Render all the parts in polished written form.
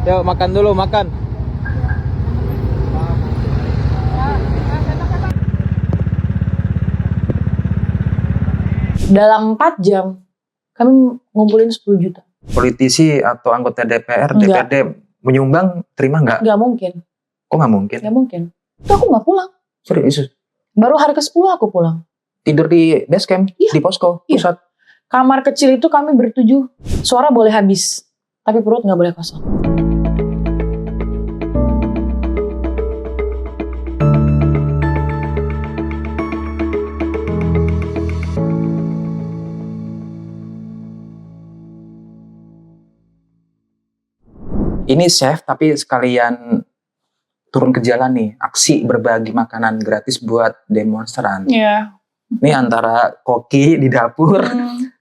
Yuk makan dulu, makan. Dalam 4 jam kami ngumpulin 10 juta. Politisi atau anggota DPR, Enggak. DPRD menyumbang, terima nggak? Nggak mungkin. Kok nggak mungkin? Nggak mungkin. Itu aku nggak pulang. Serius? Baru hari ke-10 aku pulang. Tidur di base camp? Iya. Di posko Iya. pusat? Kamar kecil itu kami bertujuh. Suara boleh habis, tapi perut nggak boleh kosong. Ini chef tapi sekalian turun ke jalan nih, aksi berbagi makanan gratis buat demonstran. Iya. Ini antara koki di dapur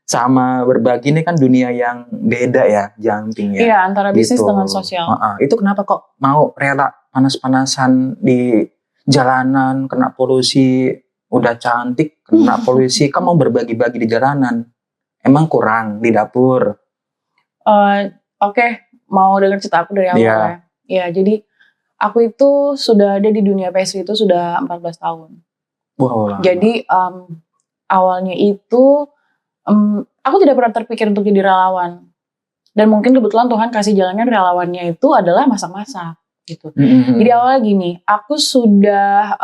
sama berbagi, ini kan dunia yang beda ya, jumping ya. Iya, antara bisnis Gitu. dengan sosial. Itu kenapa kok mau rela panas-panasan di jalanan, kena polusi, udah cantik, kena polusi, kan mau berbagi-bagi di jalanan. Emang kurang di dapur? Oke, mau denger cerita aku dari awal Iya. ya. Iya, jadi aku itu sudah ada di dunia pastry itu sudah 14 tahun. Wow. Jadi awalnya itu aku tidak pernah terpikir untuk jadi relawan. Dan mungkin kebetulan Tuhan kasih jalannya relawannya itu adalah masak-masak gitu. Jadi awalnya gini, aku sudah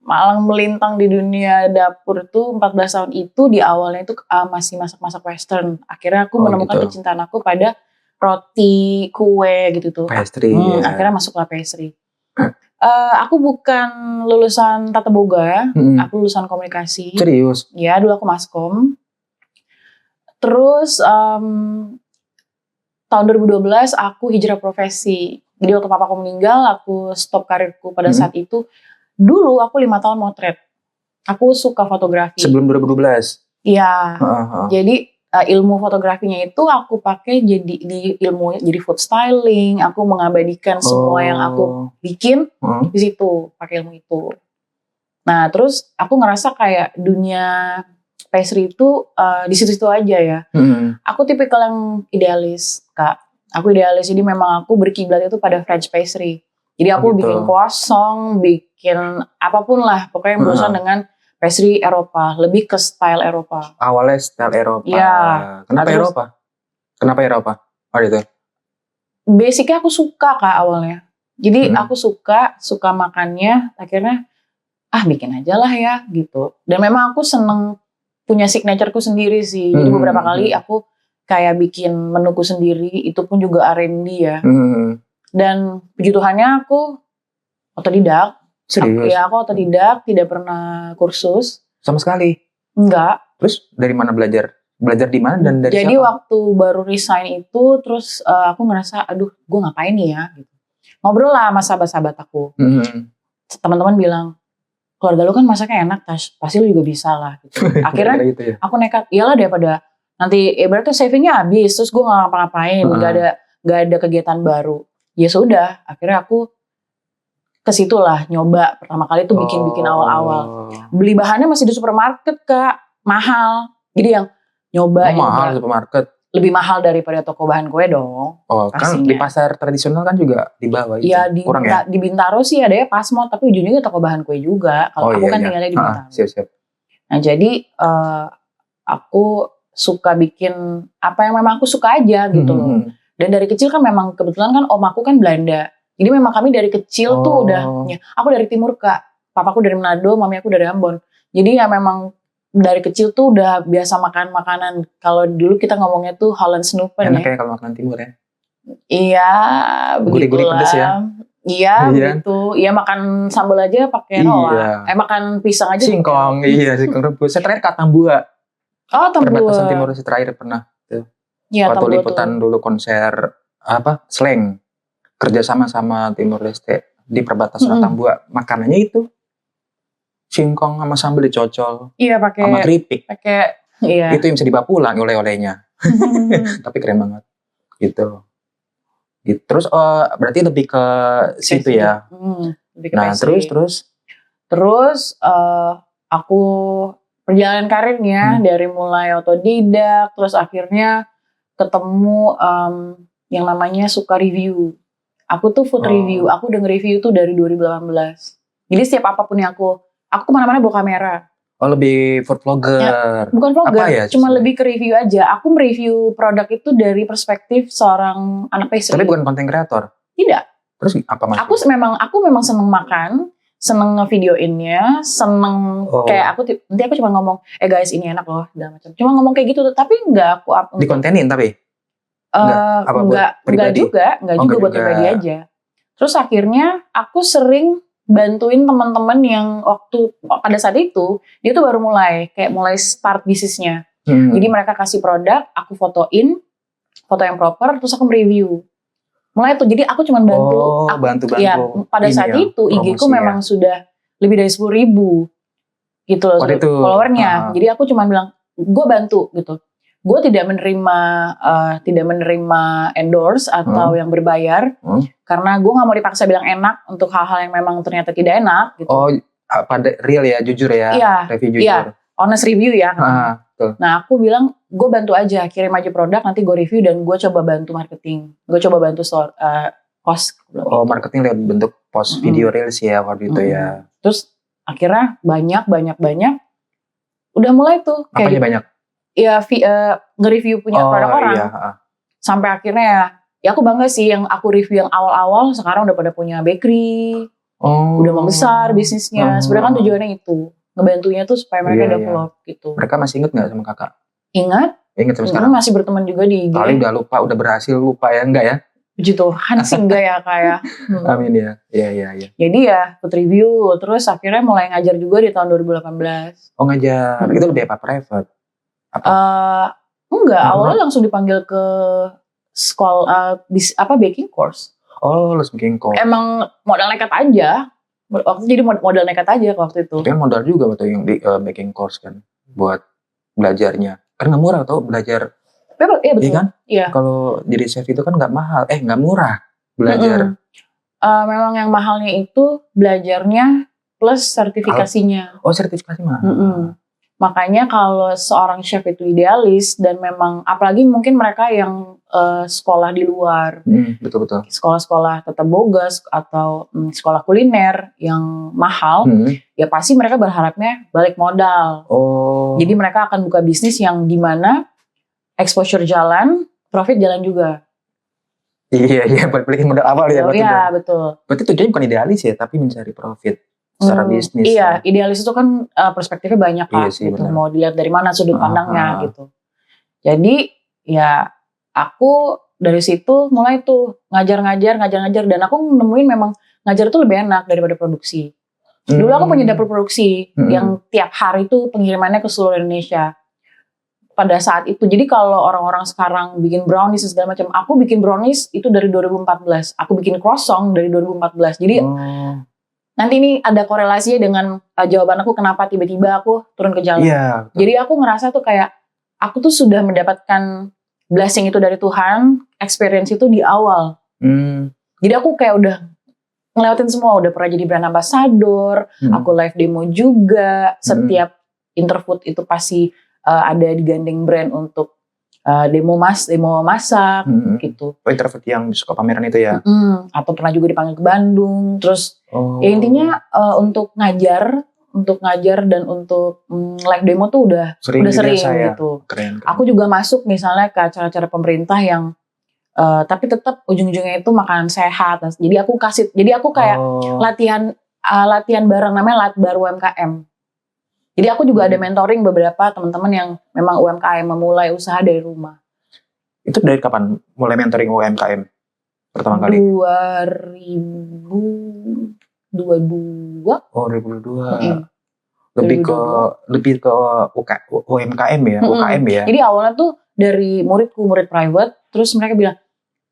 malang melintang di dunia dapur tuh 14 tahun itu. Di awalnya itu masih masak-masak western. Akhirnya aku menemukan gitu. kecintaan aku pada roti, kue gitu tuh. Pastry. Ya. Akhirnya masuklah pastry. Aku bukan lulusan tata boga, aku lulusan komunikasi. Serius? Ya, dulu aku maskom. Terus tahun 2012 aku hijrah profesi. Jadi waktu papaku meninggal, aku stop karirku pada saat itu. Dulu aku 5 tahun motret. Aku suka fotografi. Sebelum 2012? Iya. Jadi ilmu fotografinya itu aku pakai jadi ilmu jadi food styling. Aku mengabadikan semua yang aku bikin di situ pakai ilmu itu. Nah terus aku ngerasa kayak dunia pastry itu di situ-situ aja ya. Aku tipikal yang idealis, Kak. Aku idealis, jadi memang aku berkiblat itu pada French pastry. Jadi aku bikin croissant, bikin apapun lah, pokoknya yang berurusan dengan pastry Eropa, lebih ke style Eropa. Awalnya style Eropa. Iya. Kenapa Eropa? Kenapa Eropa? Oh itu. Basicnya aku suka, Kak, awalnya. Jadi aku suka makannya, akhirnya bikin aja lah ya gitu. Dan memang aku seneng punya signature-ku sendiri sih. Jadi beberapa kali aku kayak bikin menuku sendiri, itu pun juga R&D ya. Dan puji Tuhannya aku otodidak. Serius? Aku otodidak, tidak pernah kursus. Sama sekali? Enggak. Terus dari mana belajar? Belajar di mana dan dari Jadi siapa? waktu baru resign itu, terus aku ngerasa, aduh gue ngapain nih ya gitu. Ngobrol lah sama sahabat-sahabat aku. Teman-teman bilang, keluarga lu kan masaknya enak, pasti lu juga bisa lah gitu. Akhirnya gitu ya? aku nekat, iyalah daripada nanti ibaratnya savingnya habis, terus gue gak ngapa-ngapain, gak ada kegiatan baru. Ya sudah, akhirnya aku kesitu lah, nyoba pertama kali tuh bikin awal-awal. Beli bahannya masih di supermarket, Kak, mahal. Jadi yang nyoba mahal supermarket. Lebih mahal daripada toko bahan kue dong. Kan di pasar tradisional kan juga di bawah itu. Ya, kurang ya? Di Bintaro sih ada ya Pasmod, tapi ujungnya toko bahan kue juga. Kalau aku kan tinggalnya di Bintaro. Siap. Nah jadi aku suka bikin apa yang memang aku suka aja gitu loh. Dan dari kecil kan memang kebetulan kan om aku kan Belanda. Jadi memang kami dari kecil tuh udah, aku dari timur, Kak. Papaku dari Manado, mami aku dari Ambon. Jadi ya memang dari kecil tuh udah biasa makan makanan. Kalau dulu kita ngomongnya tuh Holland Snoepen. Enak ya kalau makanan timur ya? Iya, begitulah. Gurih-gurih pedes ya? Iya, begitu. Iya, makan sambal aja pakai roa. Makan pisang aja. Singkong, singkong rebus. Saya terakhir Katambua. Oh, Tambua. Perbatasan timur saya terakhir pernah. Iya, waktu liputan dulu konser Slang. Kerjasama sama Timur Leste di perbatasan Tambua. Makanannya itu singkong sama sambal dicocol. Iya, pakai sama keripik. Iya. Itu yang bisa dibawa pulang oleh-olehnya. Tapi keren banget. Gitu. Terus berarti lebih ke situ ya. Nah, terus aku perjalanan karirnya dari mulai otodidak, terus akhirnya ketemu yang namanya Suka Review. Aku tuh food review, aku udah nge-review tuh dari 2018. Jadi setiap apapun yang aku kemana-mana bawa kamera. Oh, lebih food vlogger. Ya, bukan vlogger, apa ya, cuma lebih ke review aja. Aku mereview produk itu dari perspektif seorang anak pastry. Tapi bukan content creator? Tidak. Terus apa mas? Aku memang seneng makan, seneng ngevideoinnya, seneng kayak nanti aku cuma ngomong, guys ini enak loh, segala macam. Cuma ngomong kayak gitu, tapi nggak aku dikontenin tapi? Enggak juga buat pribadi aja. Terus akhirnya aku sering bantuin teman-teman yang pada saat itu dia tuh baru mulai start bisnisnya. Jadi mereka kasih produk, aku fotoin, foto yang proper, terus aku mereview. Mulai tuh, jadi aku cuma bantu. Bantu. Ya, pada saat itu IG ku memang sudah lebih dari 10.000 gitu loh followernya. Jadi aku cuma bilang, gue bantu gitu. Gue tidak menerima endorse atau yang berbayar karena gue nggak mau dipaksa bilang enak untuk hal-hal yang memang ternyata tidak enak gitu. Pada real ya, jujur ya, review jujur. Iya, honest review ya. Betul. Nah aku bilang gue bantu aja, kirim aja produk, nanti gue review dan gue coba bantu marketing, gue coba bantu post. Marketing lewat bentuk post video reels ya waktu itu ya. Terus akhirnya banyak, udah mulai tuh. Apanya banyak? Ya nge-review punya produk orang. Iya. Sampai akhirnya ya aku bangga sih yang aku review yang awal-awal sekarang udah pada punya bakery. Udah membesar bisnisnya. Sebenarnya kan tujuannya itu. Ngebantunya tuh supaya mereka develop gitu. Mereka masih inget gak sama kakak? Ingat sampai sekarang? Masih berteman juga di IG. Kali udah berhasil lupa ya, enggak ya? Puji Tuhan sih enggak ya kayak. Amin ya. Iya. Jadi ya food review. Terus akhirnya mulai ngajar juga di tahun 2018. Ngajar. Itu lebih apa? Private? Enggak, awalnya langsung dipanggil ke sekolah baking course. Les baking course. Emang modal nekat aja. Jadi modal nekat aja waktu itu. Tapi modal juga betul yang di baking course kan buat belajarnya. Kan nggak murah tau belajar. Iya betul. Iya kan? Iya. Kalau jadi chef itu kan nggak mahal, nggak murah belajar. Memang yang mahalnya itu belajarnya plus sertifikasinya. Sertifikasi mah. Makanya kalau seorang chef itu idealis dan memang apalagi mungkin mereka yang sekolah di luar, betul. Sekolah-sekolah tata boga atau sekolah kuliner yang mahal, ya pasti mereka berharapnya balik modal. Jadi mereka akan buka bisnis yang dimana exposure jalan, profit jalan juga. Iya, balikin modal awal ya. Iya, betul. Berarti tujuannya bukan idealis ya, tapi mencari profit secara bisnis. Iya, idealis itu kan perspektifnya banyak kan. Iya sih, gitu. Mau dilihat dari mana sudut pandangnya gitu. Jadi ya aku dari situ mulai tuh ngajar dan aku nemuin memang ngajar tuh lebih enak daripada produksi. Dulu aku punya dapur produksi yang tiap hari tuh pengirimannya ke seluruh Indonesia. Pada saat itu, jadi kalau orang-orang sekarang bikin brownies segala macam, aku bikin brownies itu dari 2014. Aku bikin croissant dari 2014. Jadi nanti ini ada korelasinya dengan jawaban aku kenapa tiba-tiba aku turun ke jalan. Iya, jadi aku ngerasa tuh kayak aku tuh sudah mendapatkan blessing itu dari Tuhan, experience itu di awal. Jadi aku kayak udah ngelewatin semua, udah pernah jadi brand ambassador, aku live demo juga, setiap Interfood itu pasti ada digandeng brand untuk demo masak gitu. Interfood yang suka pameran itu ya? Atau pernah juga dipanggil ke Bandung. Terus ya intinya untuk ngajar dan untuk live demo tuh udah sering gitu. Keren. Aku juga masuk misalnya ke acara-acara pemerintah yang tapi tetap ujung-ujungnya itu makanan sehat. Jadi aku kayak latihan bareng namanya Latbar UMKM. Jadi aku juga ada mentoring beberapa teman-teman yang memang UMKM memulai usaha dari rumah. Itu dari kapan mulai mentoring UMKM pertama kali? 2022. 2022. Lebih ke UMKM ya, UKM ya. Jadi awalnya tuh dari murid private, terus mereka bilang,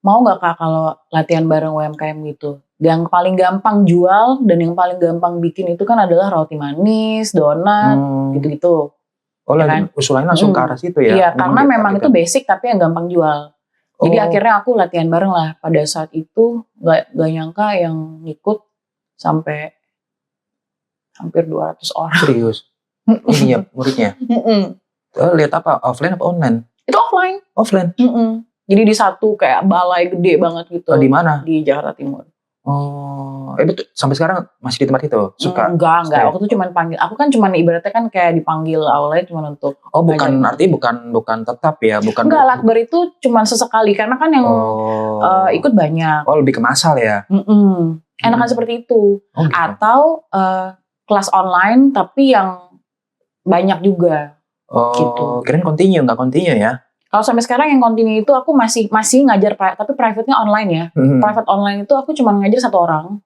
mau nggak Kak kalau latihan bareng UMKM gitu? Yang paling gampang jual dan yang paling gampang bikin itu kan adalah roti manis, donat, gitu-gitu. Ya kan? Usulannya langsung ke arah situ ya? Iya, karena memang itu basic tapi yang gampang jual. Jadi akhirnya aku latihan bareng lah. Pada saat itu gak nyangka yang ngikut sampai hampir 200 orang. Serius? Ini ya muridnya? Lihat apa? Offline apa online? Itu offline. Offline? Jadi di satu kayak balai gede banget gitu. Oh, di mana? Di Jakarta Timur. Oh, betul. Sampai sekarang masih di tempat itu? Suka? Enggak. Aku tuh cuman panggil. Aku kan cuman ibaratnya kan kayak dipanggil awalnya cuman untuk. Oh, bukan, artinya bukan tetap ya? Bukan. Enggak, Lakbar itu cuman sesekali. Karena kan yang ikut banyak. Oh, lebih ke massal ya? Enakan seperti itu. Oh, gitu. Atau kelas online tapi yang banyak juga. Oh, gitu. Kirain nggak continue ya? Kalau sampai sekarang yang continue itu aku masih ngajar, tapi private-nya online ya. Private online itu aku cuma ngajar 1 orang.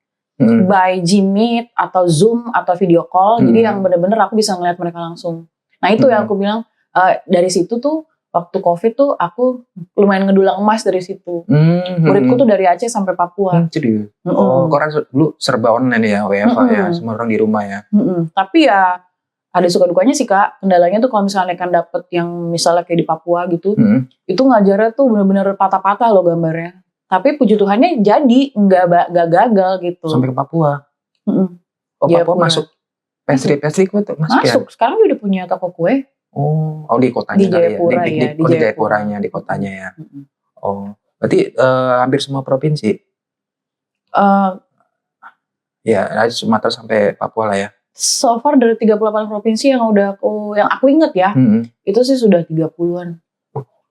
By Gmeet atau Zoom atau video call. Jadi yang bener-bener aku bisa ngeliat mereka langsung. Nah itu yang aku bilang, dari situ tuh waktu COVID tuh aku lumayan ngedulang emas dari situ. Muridku tuh dari Aceh sampai Papua. Jadi, koran dulu serba online ya, WFH ya, semua orang di rumah ya. Tapi ya ada suka dukanya sih Kak. Kendalanya tuh kalau misalnya kan dapet yang misalnya kayak di Papua gitu, itu ngajarnya tuh bener-bener patah-patah loh gambarnya. Tapi puji Tuhannya jadi nggak gagal gitu. Sampai ke Papua. Papua masuk pastry kue tuh masuk ya? Sekarang dia udah punya toko kue. Oh di kotanya di Jayapura kali ya. Di Jayapuranya, di kotanya ya. Oh, berarti hampir semua provinsi? Ya, Sumatera sampai Papua lah ya. So far dari 38 provinsi yang aku inget ya, itu sih sudah 30-an.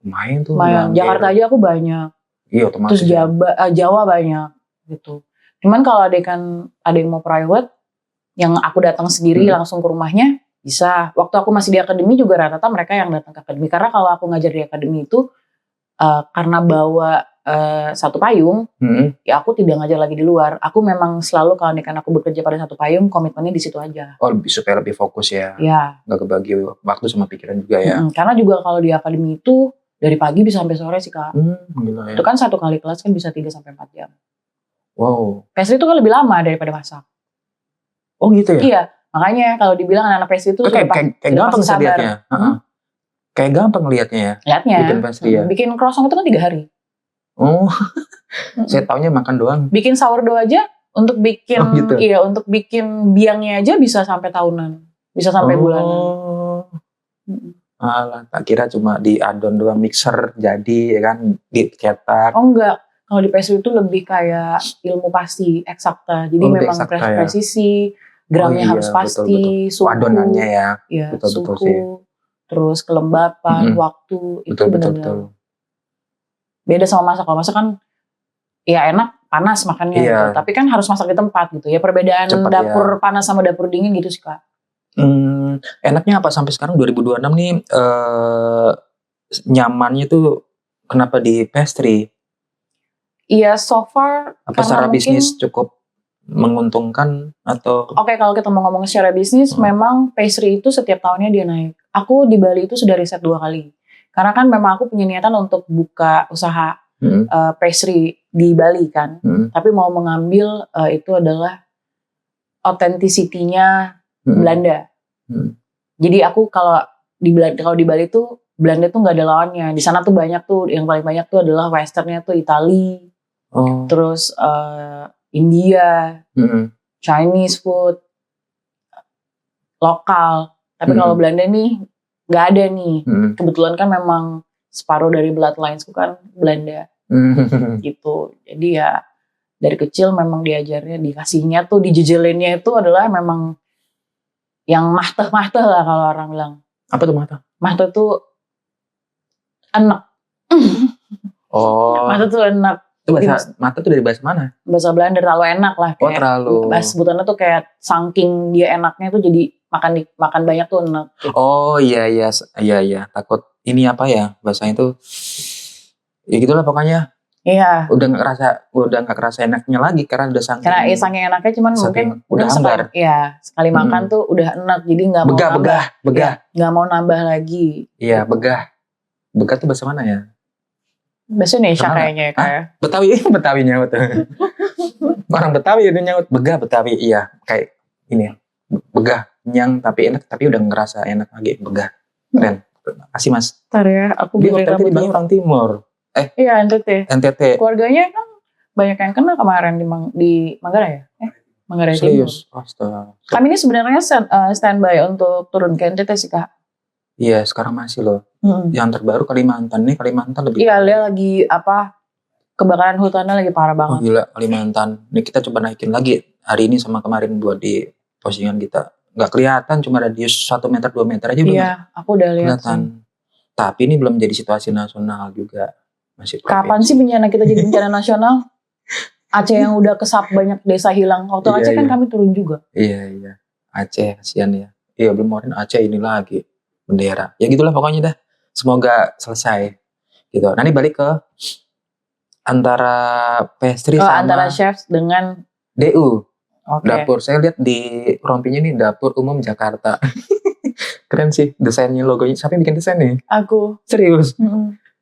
Lumayan tuh. Jakarta aja aku banyak. Iya, otomatis. Terus Jawa banyak gitu. Cuman kalau ada yang mau private, yang aku datang sendiri langsung ke rumahnya bisa. Waktu aku masih di akademi juga rata-rata mereka yang datang ke akademi. Karena kalau aku ngajar di akademi itu karena bawa satu payung, ya aku tidak ngajar lagi di luar. Aku memang selalu kalau aku bekerja pada satu payung, komitmennya di situ aja. Oh, supaya lebih fokus ya. Ya. Gak kebagi waktu sama pikiran juga ya. Karena juga kalau di akademi itu dari pagi bisa sampai sore sih Kak. Gila ya. Itu kan satu kali kelas kan bisa 3-4 jam. Wow. Pastry itu kan lebih lama daripada masak. Oh gitu ya? Iya. Makanya kalau dibilang anak-anak pastry itu kayak gampang lihatnya. Kayak gampang lihatnya ya. Lihatnya. Bikin pastry ya. Bikin croissant itu kan 3 hari. Oh. Saya taunya makan doang. Bikin sourdough aja untuk bikin gitu. Iya, untuk bikin biangnya aja bisa sampai tahunan. Bisa sampai bulanan. Alah, tak kira cuma diadon doang, mixer jadi ya kan, dicetak. Oh enggak. Kalau di pastry itu lebih kayak ilmu pasti, eksakta. Jadi memang presisi, gramnya harus pasti, betul. Suhu. Adonannya ya. Iya, betul suhu, sih. Terus kelembapan, waktu, itu benar-benar. Beda sama masak. Kalau masak kan ya enak, panas makannya gitu. Tapi kan harus masak di tempat gitu ya. Perbedaan cepat, dapur panas sama dapur dingin gitu sih Kak. Enaknya apa sampai sekarang 2026 nih nyamannya tuh kenapa di pastry? Iya, so far apa secara bisnis cukup menguntungkan atau? Oke, kalau kita mau ngomong secara bisnis, memang pastry itu setiap tahunnya dia naik. Aku di Bali itu sudah riset 2 kali. Karena kan memang aku punya niatan untuk buka usaha pastry di Bali kan. Tapi mau mengambil itu adalah authenticity-nya Belanda. Jadi aku kalau di Bali tuh Belanda tuh nggak ada lawannya. Di sana tuh banyak tuh, yang paling banyak tuh adalah Westernnya tuh Itali, terus India, Chinese food, lokal. Tapi kalau Belanda nih nggak ada nih. Kebetulan kan memang separuh dari bloodlines-ku kan Belanda, gitu. Jadi ya dari kecil memang diajarnya, dikasihnya tuh, dijejelinnya itu adalah memang yang mahteh-mahteh lah kalau orang bilang. Apa tuh mahteh? Mahteh tuh enak. Mahteh tuh enak. Itu mahteh tuh dari bahasa mana? Bahasa Belanda, terlalu enak lah. Kayak terlalu. Bahasa sebutannya tuh kayak saking dia enaknya tuh jadi makan banyak tuh enak. Gitu. Oh iya. Takut ini apa ya bahasanya tuh. Ya gitulah pokoknya. Iya. Udah nggak kerasa enaknya lagi karena udah saking. Karena saking enaknya cuman mungkin udah hambar. Sekali makan tuh udah enak jadi nggak mau nambah. Begah. Nggak mau nambah lagi. Iya begah. Begah tuh bahasa mana ya? Bahasa Indonesia kayaknya ya kayak. Betawi nyaut. Orang Betawi itu nyaut begah Betawi iya kayak ini begah nyang tapi enak tapi udah ngerasa enak lagi begah. Keren. Kasih Mas. Ntar ya aku beli rambut orang Timur. Iya NTT. Keluarganya kan banyak yang kena kemarin di Manggarai ya? Manggarai Timur. Serius? Astaga. Kami ini sebenarnya standby untuk turun ke NTT sih Kak. Iya, sekarang masih loh. Yang terbaru Kalimantan nih, Kalimantan lebih. Iya, dia lagi kebakaran hutannya lagi parah banget. Oh gila, Kalimantan. Ini kita coba naikin lagi hari ini sama kemarin buat di postingan kita. Nggak kelihatan, cuma radius 1 meter 2 meter aja udah. Iya, aku udah lihat sih. Tapi ini belum jadi situasi nasional juga. Masih kapan sih bencana kita jadi bencana nasional? Aceh yang udah kesap banyak desa hilang. Waktu Aceh kan kami turun juga. Iya. Aceh, kasihan ya. Iya, belum kemarin Aceh ini lagi bendera. Ya gitulah pokoknya dah. Semoga selesai. Gitu. Nanti balik ke antara pastry sama antara chef dengan DU. Dapur. Saya lihat di rompinya nih Dapur Umum Jakarta. Keren sih desainnya, logonya. Siapa yang bikin desain nih? Aku. Serius?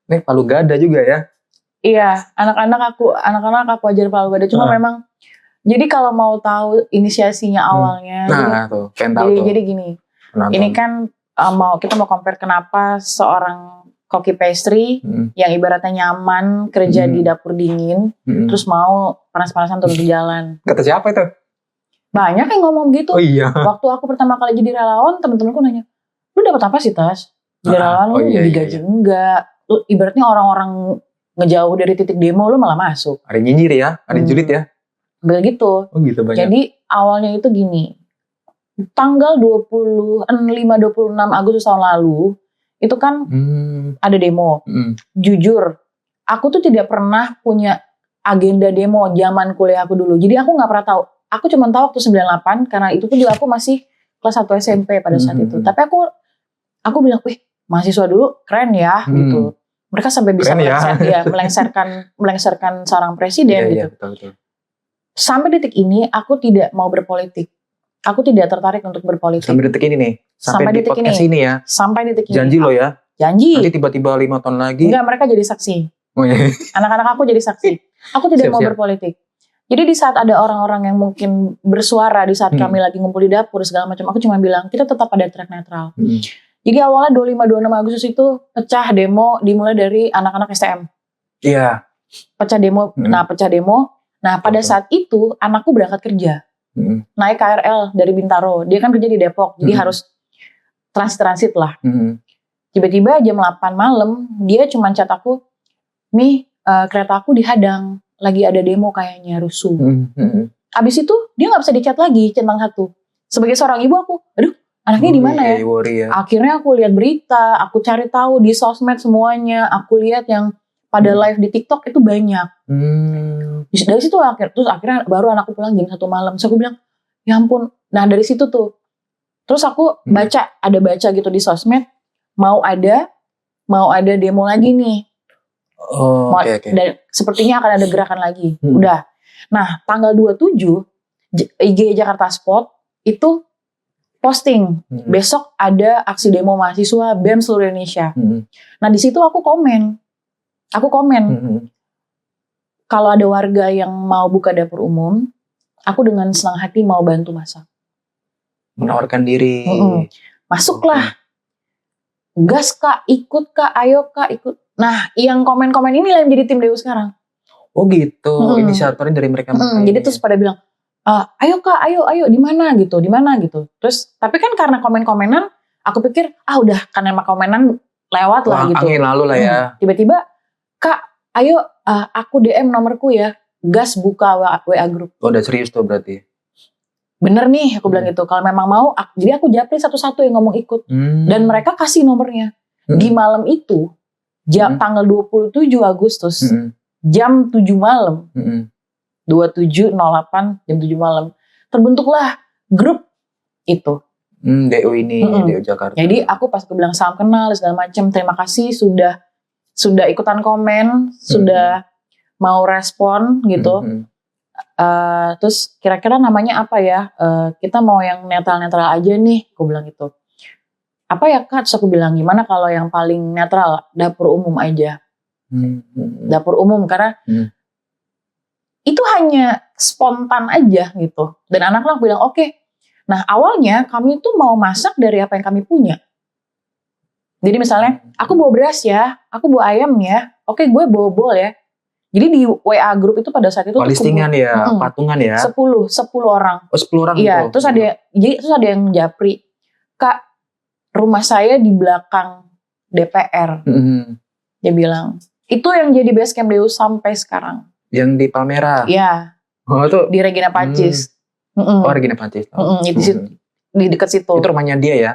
Nih Palu Gada juga ya? Iya, anak-anak aku ajarin Palu Gada. Cuma memang, jadi kalau mau tahu inisiasinya awalnya. Tuh, pengen tahu tuh. Jadi gini, ini kan kita mau compare kenapa seorang koki pastry yang ibaratnya nyaman kerja di dapur dingin, terus mau panas-panasan turun di jalan. Kata siapa itu? Banyak yang ngomong gitu. Oh iya. Waktu aku pertama kali jadi relawan, temen-temenku nanya, lu dapat apa sih Tas? Jadi relawan lu digaji enggak? Lu ibaratnya orang-orang ngejauh dari titik demo, lu malah masuk. Ada nyinyir ya, ada julid ya. Begitu. Oh gitu banyak. Jadi awalnya itu gini, tanggal 25-26 Agustus tahun lalu, itu kan ada demo. Jujur, aku tuh tidak pernah punya agenda demo zaman kuliah aku dulu. Jadi aku gak pernah tahu. Aku cuma tahu waktu 98, karena itu pun juga aku masih kelas 1 SMP pada saat itu. Tapi aku bilang, wih mahasiswa dulu keren ya gitu. Mereka sampai bisa melengsarkan seorang presiden gitu. Betul. Sampai detik ini aku tidak mau berpolitik. Aku tidak tertarik untuk berpolitik. Sampai detik ini nih. Sampai di podcast ini ya. Sampai detik ini. Janji lo ya. Janji. Nanti tiba-tiba 5 tahun lagi. Enggak, mereka jadi saksi. Oh, iya. Anak-anak aku jadi saksi. Aku tidak mau berpolitik. Jadi di saat ada orang-orang yang mungkin bersuara di saat kami lagi ngumpul di dapur segala macam, aku cuma bilang kita tetap ada track netral. Jadi awalnya 25-26 Agustus itu pecah demo dimulai dari anak-anak STM. Iya. Pecah demo. Nah pada saat itu anakku berangkat kerja. Naik KRL dari Bintaro. Dia kan kerja di Depok. Jadi harus transit lah. Tiba-tiba jam 8 malam dia cuma chat aku, nih kereta aku dihadang. Lagi ada demo kayaknya rusuh. Abis itu dia nggak bisa dicat lagi centang satu. Sebagai seorang ibu aku, aduh anaknya di mana ya? Akhirnya aku lihat berita, aku cari tahu di sosmed semuanya, aku lihat yang pada live di TikTok itu banyak. Dari situ terus akhirnya baru anakku pulang jam 1 malam. Terus aku bilang, ya ampun. Nah dari situ tuh, terus aku ada baca gitu di sosmed, mau ada demo lagi nih. Okay. Dan sepertinya akan ada gerakan lagi. Udah. Nah, tanggal 27 IG Jakarta Spot itu posting besok ada aksi demo mahasiswa BEM seluruh Indonesia. Nah, di situ aku komen. Kalau ada warga yang mau buka dapur umum, aku dengan senang hati mau bantu masak. Menawarkan diri. Masuklah. Gas Kak, ikut Kak, ayo Kak, ikut. Nah, yang komen-komen ini lah yang jadi tim DU sekarang. Oh gitu, inisiatornya dari mereka. Jadi terus pada bilang, ayo Kak, ayo, di mana gitu. Terus, tapi kan karena komen-komenan, aku pikir, udah karena emang komenan lewat lah gitu. Angin lalu lah ya. Tiba-tiba, Kak, ayo, aku DM nomorku ya, gas buka WA group. Oh, udah serius tuh berarti. Bener nih, aku bilang gitu. Kalau memang mau, jadi aku japri satu-satu yang ngomong ikut. Dan mereka kasih nomornya. Di malam itu, tanggal 27 Agustus, jam 7 malam, 27.08 jam 7 malam, terbentuklah grup itu. DU ini, DU Jakarta. Jadi aku pas bilang salam kenal segala macam, terima kasih sudah ikutan komen, sudah mau respon gitu. Terus kira-kira namanya apa ya? Kita mau yang netral-netral aja nih, aku bilang gitu. Apa ya Kak? Terus aku bilang gimana kalau yang paling netral, dapur umum aja. Dapur umum karena itu hanya spontan aja gitu. Dan anak-anak bilang oke. Nah awalnya kami itu mau masak dari apa yang kami punya. Jadi misalnya aku bawa beras ya, aku bawa ayam ya, oke gue bawa bol ya. Jadi di WA grup itu pada saat itu listingan ya, patungan ya. 10 orang. Oh 10 orang. Iya, terus ada yang japri, Kak, rumah saya di belakang DPR. Dia bilang, itu yang jadi base camp Deus sampai sekarang. Yang di Palmera? Iya. Oh, itu? Di Regina Pacis. Oh, Regina Pacis. Di dekat situ. Itu rumahnya dia ya?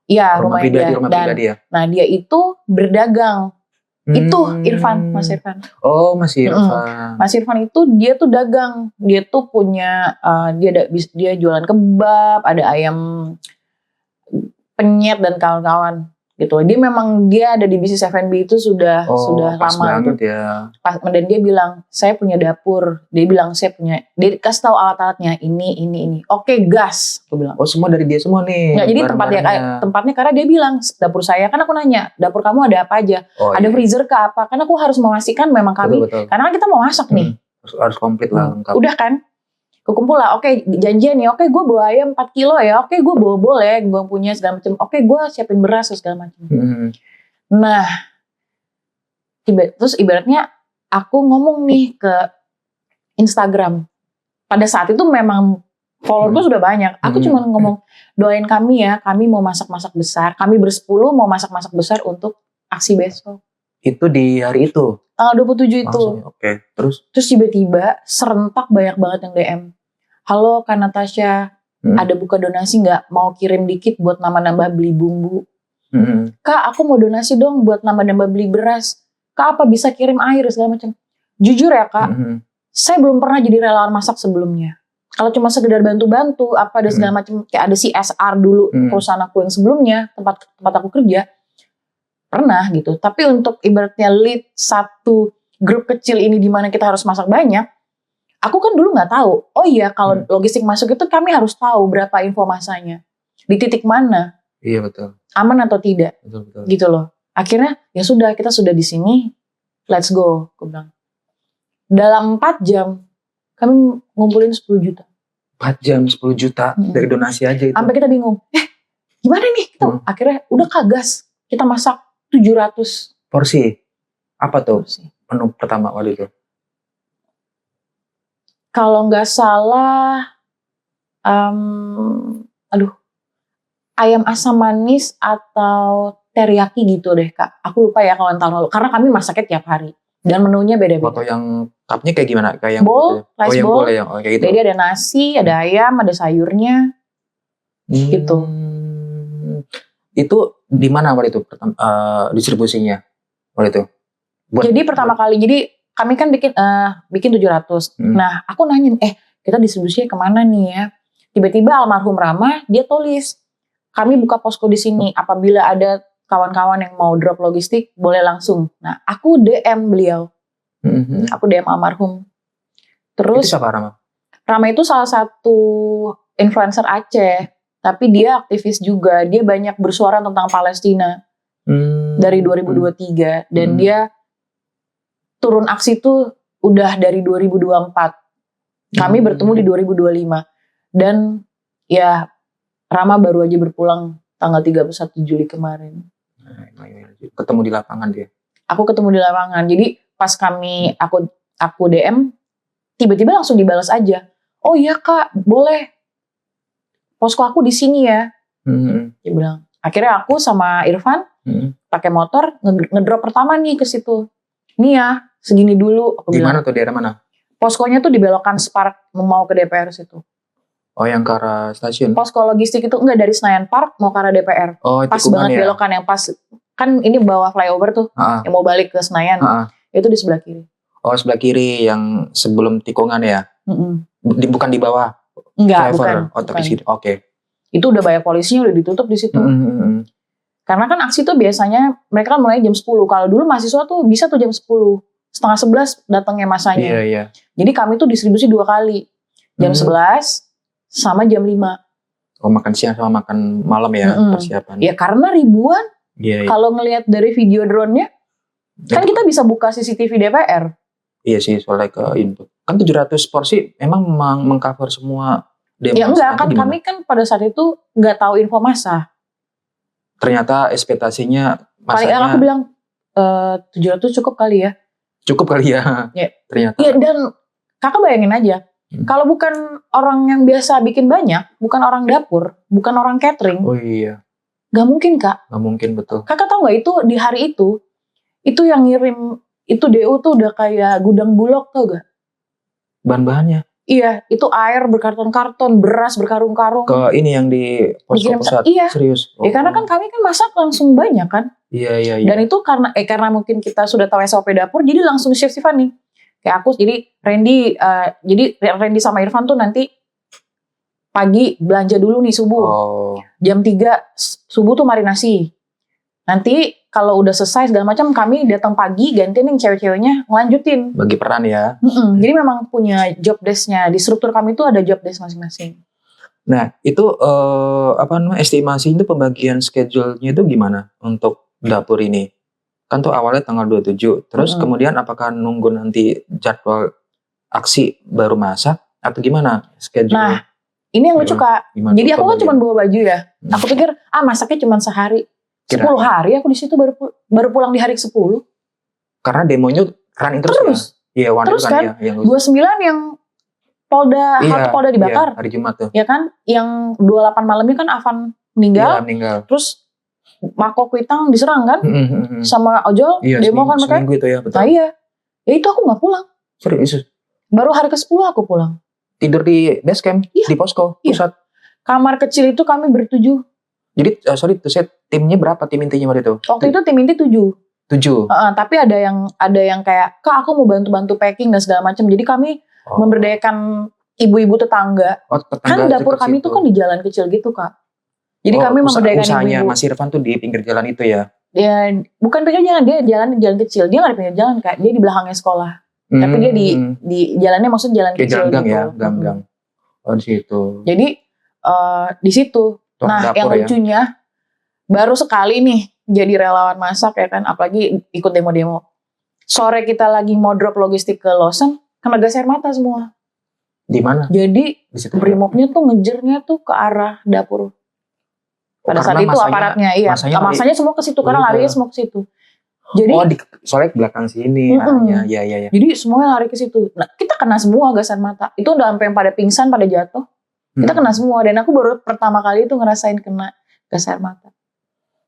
Iya, rumah dia. Rumah pribadi ya? Nah, dia itu berdagang. Itu Irfan, Mas Irfan. Oh, Mas Irfan. Mas Irfan itu dia tuh dagang. Dia tuh punya, dia jualan kebab, ada ayam penyet dan kawan-kawan gitu. Dia ada di bisnis F&B itu sudah lama. Banget ya. Dan dia bilang, saya punya dapur. Dia bilang dia kasih tahu alat-alatnya ini. Oke, gas. Aku bilang. Oh, semua dari dia semua nih. Nggak, jadi tempatnya karena dia bilang dapur saya, kan aku nanya, dapur kamu ada apa aja? Ada freezer kah apa? Karena aku harus memastikan memang kami, betul. karena kita mau masak nih. Harus komplit lah lengkap. Udah kan? Kumpul lah, oke, janjian nih, oke gue bawa ayam 4 kilo ya, oke gue bawa boleh, gue punya segala macam, oke gue siapin beras segala macam. Nah, terus ibaratnya aku ngomong nih ke Instagram. Pada saat itu memang followerku sudah banyak. Aku cuma ngomong, doain kami ya, kami mau masak-masak besar, kami bersepuluh mau masak-masak besar untuk aksi besok. Itu di hari itu? Tanggal 27 itu. Oke, terus tiba-tiba serentak banyak banget yang DM. Halo Kak Natasha, ada buka donasi nggak? Mau kirim dikit buat nambah-nambah beli bumbu. Kak, aku mau donasi dong buat nambah-nambah beli beras. Kak, apa bisa kirim air segala macam. Jujur ya Kak, saya belum pernah jadi relawan masak sebelumnya. Kalau cuma sekedar bantu-bantu, apa ada segala macam, kayak ada CSR dulu perusahaan aku yang sebelumnya, tempat aku kerja, pernah gitu. Tapi untuk ibaratnya lead satu grup kecil ini di mana kita harus masak banyak, aku kan dulu nggak tahu. Oh iya, kalau logistik masuk itu kami harus tahu berapa info masanya, di titik mana. Iya betul. Aman atau tidak, betul. Gitu loh. Akhirnya ya sudah, kita sudah di sini, let's go, aku bilang. Dalam 4 jam kami ngumpulin 10 juta. 4 jam 10 juta dari donasi aja itu. Sampai kita bingung, gimana nih? Kita akhirnya udah kagas, kita masak 700 porsi. Apa tuh menu pertama waktu itu? Kalau nggak salah, ayam asam manis atau teriyaki gitu deh Kak. Aku lupa ya kalau tahun lalu, karena kami masaknya tiap hari dan menunya beda-beda. Foto yang cupnya kayak gimana? Kayak yang bowl, rice bowl. Kayak gitu. Jadi ada nasi, ada ayam, ada sayurnya, gitu. Itu di mana waktu itu distribusinya waktu itu? Jadi pertama kali, jadi kami kan bikin 700. Nah, aku nanya, kita distribusinya kemana nih ya? Tiba-tiba almarhum Rama, dia tulis, kami buka posko di sini. Apabila ada kawan-kawan yang mau drop logistik, boleh langsung. Nah, aku DM beliau. Aku DM almarhum. Terus, itu siapa Rama? Rama itu salah satu influencer Aceh. Tapi dia aktivis juga. Dia banyak bersuara tentang Palestina. Dari 2023. Dan dia turun aksi itu udah dari 2024. Kami bertemu di 2025. Dan ya Rama baru aja berpulang tanggal 31 Juli kemarin. Ketemu di lapangan dia? Aku ketemu di lapangan. Jadi pas aku DM, tiba-tiba langsung dibalas aja. Oh iya Kak, boleh. Posko aku di sini ya. Dia bilang. Akhirnya aku sama Irfan pakai motor ngedrop pertama nih ke situ. Nih ya, segini dulu. Di mana tuh, daerah mana? Poskonya tuh di belokan Spark mau ke DPR situ. Oh, yang ke arah stasiun? Posko logistik itu enggak, dari Senayan Park mau ke arah DPR. Oh, pas banget ya? Belokan yang pas, kan ini bawah flyover tuh, yang mau balik ke Senayan. Itu di sebelah kiri. Oh, sebelah kiri yang sebelum tikungan ya? Bukan di bawah? Enggak, flyover. Bukan. Tapi segitu, oke. Itu udah banyak polisinya, udah ditutup di situ. Karena kan aksi tuh biasanya, mereka kan mulai jam 10. Kalau dulu mahasiswa tuh bisa tuh jam 10. Setengah 11 datangnya masanya. Iya. Jadi kami tuh distribusi 2 kali. Jam 11 sama jam 5. Oh, makan siang sama makan malam ya, persiapan. Ya karena ribuan. Iya. Kalau ngelihat dari video drone-nya, kan kita bisa buka CCTV DPR. Iya sih, soalnya ke input. Kan 700 porsi emang mengcover semua demo. Ya enggak, kan kami kan pada saat itu nggak tahu info massa. Ternyata ekspektasinya masanya. Paling aku bilang 700 cukup kali ya. Cukup kali ya. Ternyata. Iya, dan kakak bayangin aja. Kalau bukan orang yang biasa bikin banyak, bukan orang dapur, bukan orang catering. Oh iya. Gak mungkin Kak. Gak mungkin, betul. Kakak tahu nggak itu di hari itu yang ngirim itu DO tuh udah kayak gudang Bulog, tau gak? Bahan-bahannya? Iya, itu air berkarton-karton, beras berkarung-karung. Ke ini yang di posko pusat? Iya. Serius? Ya karena kan kami kan masak langsung banyak kan. Iya. Dan itu karena mungkin kita sudah tahu SOP dapur, jadi langsung shift-shiftan nih. Kayak aku, jadi Randy sama Irfan tuh nanti pagi belanja dulu nih subuh. Jam 3 subuh tuh marinasi. Nanti kalau udah selesai segala macam, kami datang pagi gantiin yang cewek-ceweknya ngelanjutin. Bagi peran ya. Jadi memang punya job desk-nya. Di struktur kami tuh ada job desk masing-masing. Nah, itu estimasi itu pembagian schedule-nya itu gimana untuk dapur ini? Kan tuh awalnya tanggal 27. Terus kemudian apakah nunggu nanti jadwal aksi baru masak atau gimana schedule? Nah, ini yang lucu Kak. Jadi aku kan cuma bawa baju ya. Aku pikir masaknya cuma sehari. 10 hari aku di situ baru pulang di hari ke-10. Karena demonya running terus. Iya, terus kan ya, 29 yang Polda Polda dibakar. Iya, hari Jumat tuh. Ya kan, yang 28 malamnya kan Avan meninggal. Iya, meninggal. Terus Mako Kuitang diserang kan, sama ojol, demo kan mereka. Seminggu itu ya, betul. Nah iya, ya itu aku nggak pulang. Serius? Baru hari ke-10 aku pulang. Tidur di base camp, di posko pusat. Kamar kecil itu kami bertujuh. Jadi timnya berapa tim intinya waktu itu? Waktu itu tim inti 7. Tapi ada yang kayak, Kak aku mau bantu packing dan segala macam. Jadi kami memberdayakan ibu-ibu tetangga. Kan dapur kami itu kan di jalan kecil gitu Kak. Jadi kami memberdayakan usahanya ibu-ibu. Mas Irfan tuh di pinggir jalan itu ya? Ya bukan pinggir jalan, dia jalan kecil. Dia nggak di pinggir jalan Kak, dia di belakangnya sekolah. Tapi dia di jalannya maksudnya jalan kecil jalan gang gitu. Ya, gang-gang. Di situ. Jadi di situ. Nah, yang lucunya baru sekali nih jadi relawan masak ya kan, apalagi ikut demo-demo. Sore kita lagi mau drop logistik ke Lawson, kena gas air mata semua. Di mana? Jadi Brimobnya tuh ngejernya tuh ke arah dapur. Pada saat itu aparatnya, masanya semua ke situ karena larinya semua ke situ. Jadi soalnya ke belakang sini arahnya. Ya. Jadi semuanya lari ke situ. Nah, kita kena semua gas air mata. Itu udah sampai yang pada pingsan, pada jatuh. Kita kena semua, dan aku baru pertama kali itu ngerasain kena gas air mata.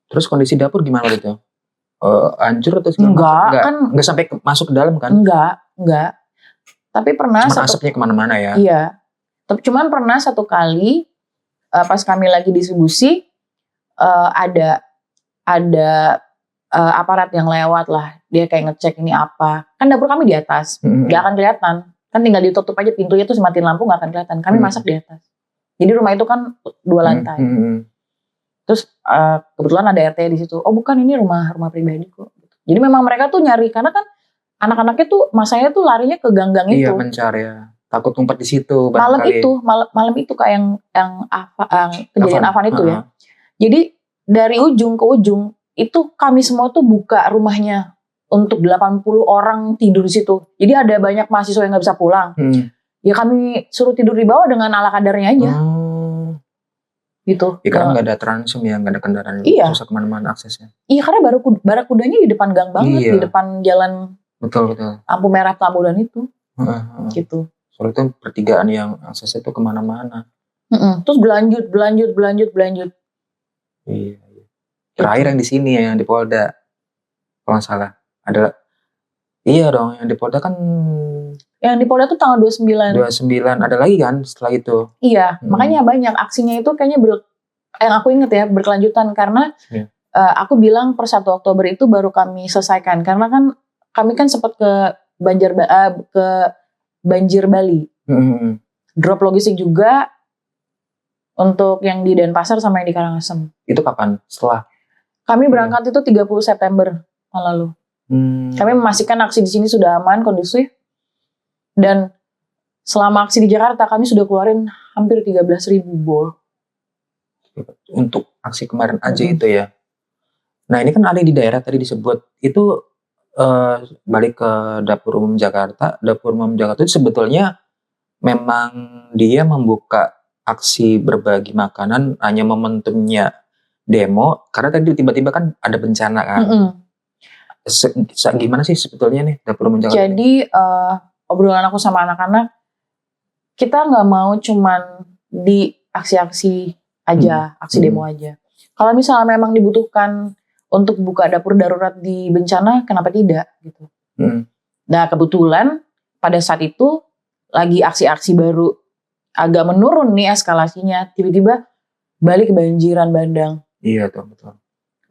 Terus kondisi dapur gimana waktu itu? Hancur atau enggak sampai masuk ke dalam kan? Enggak. Tapi pernah asapnya kemana-mana ya? Iya. Tapi cuman pernah satu kali pas kami lagi distribusi ada aparat yang lewat lah. Dia kayak ngecek ini apa. Kan dapur kami di atas, nggak akan kelihatan. Kan tinggal ditutup aja pintunya tuh, matiin lampu nggak akan kelihatan. Kami masak di atas. Jadi rumah itu kan 2 lantai. Terus kebetulan ada RT di situ. Oh bukan, ini rumah pribadi kok. Jadi memang mereka tuh nyari, karena kan anak-anaknya tuh masanya tuh larinya ke gang-gang itu. Iya, mencari ya. Takut ngumpet di situ. Malam itu kayak yang kejadian Avan itu ya. Jadi dari ujung ke ujung itu kami semua tuh buka rumahnya untuk 80 orang tidur di situ. Jadi ada banyak mahasiswa yang nggak bisa pulang. Ya kami suruh tidur di bawah dengan ala kadarnya aja. Gitu. Ya karena nggak ada transom ya, nggak ada kendaraan susah kemana-mana aksesnya. Iya, karena barakudanya di depan gang banget, di depan jalan. Betul. Lampu merah Tamburan itu. Gitu. Soalnya itu pertigaan yang aksesnya tuh kemana-mana. Terus berlanjut. Iya. Terakhir yang di sini ya, yang di Polda. Kalau nggak salah. Iya dong, yang di Polda kan. Yang di Polda tuh tanggal 29. 29, ada lagi kan setelah itu? Iya, makanya banyak aksinya itu kayaknya yang aku inget ya berkelanjutan, karena aku bilang per 1 Oktober itu baru kami selesaikan, karena kan kami kan sempat ke banjir Bali. Drop logistik juga untuk yang di Denpasar sama yang di Karangasem. Itu kapan? Setelah? Kami berangkat itu 30 September tahun lalu. Kami memastikan aksi di sini sudah aman, kondusif. Dan selama aksi di Jakarta kami sudah keluarin hampir 13.000 bol. Untuk aksi kemarin aja itu ya. Nah ini kan ada di daerah tadi disebut. Itu balik ke Dapur Umum Jakarta. Dapur Umum Jakarta itu sebetulnya memang dia membuka aksi berbagi makanan hanya momentumnya demo. Karena tadi tiba-tiba kan ada bencana kan. Gimana sih sebetulnya nih Dapur Umum Jakarta? Jadi obrolan aku sama anak-anak, kita nggak mau cuman di aksi-aksi aja, aksi demo aja. Kalau misalnya memang dibutuhkan untuk buka dapur darurat di bencana, kenapa tidak gitu. Nah kebetulan pada saat itu lagi aksi-aksi baru agak menurun nih eskalasinya, tiba-tiba balik kebanjiran bandang. Iya tuh betul.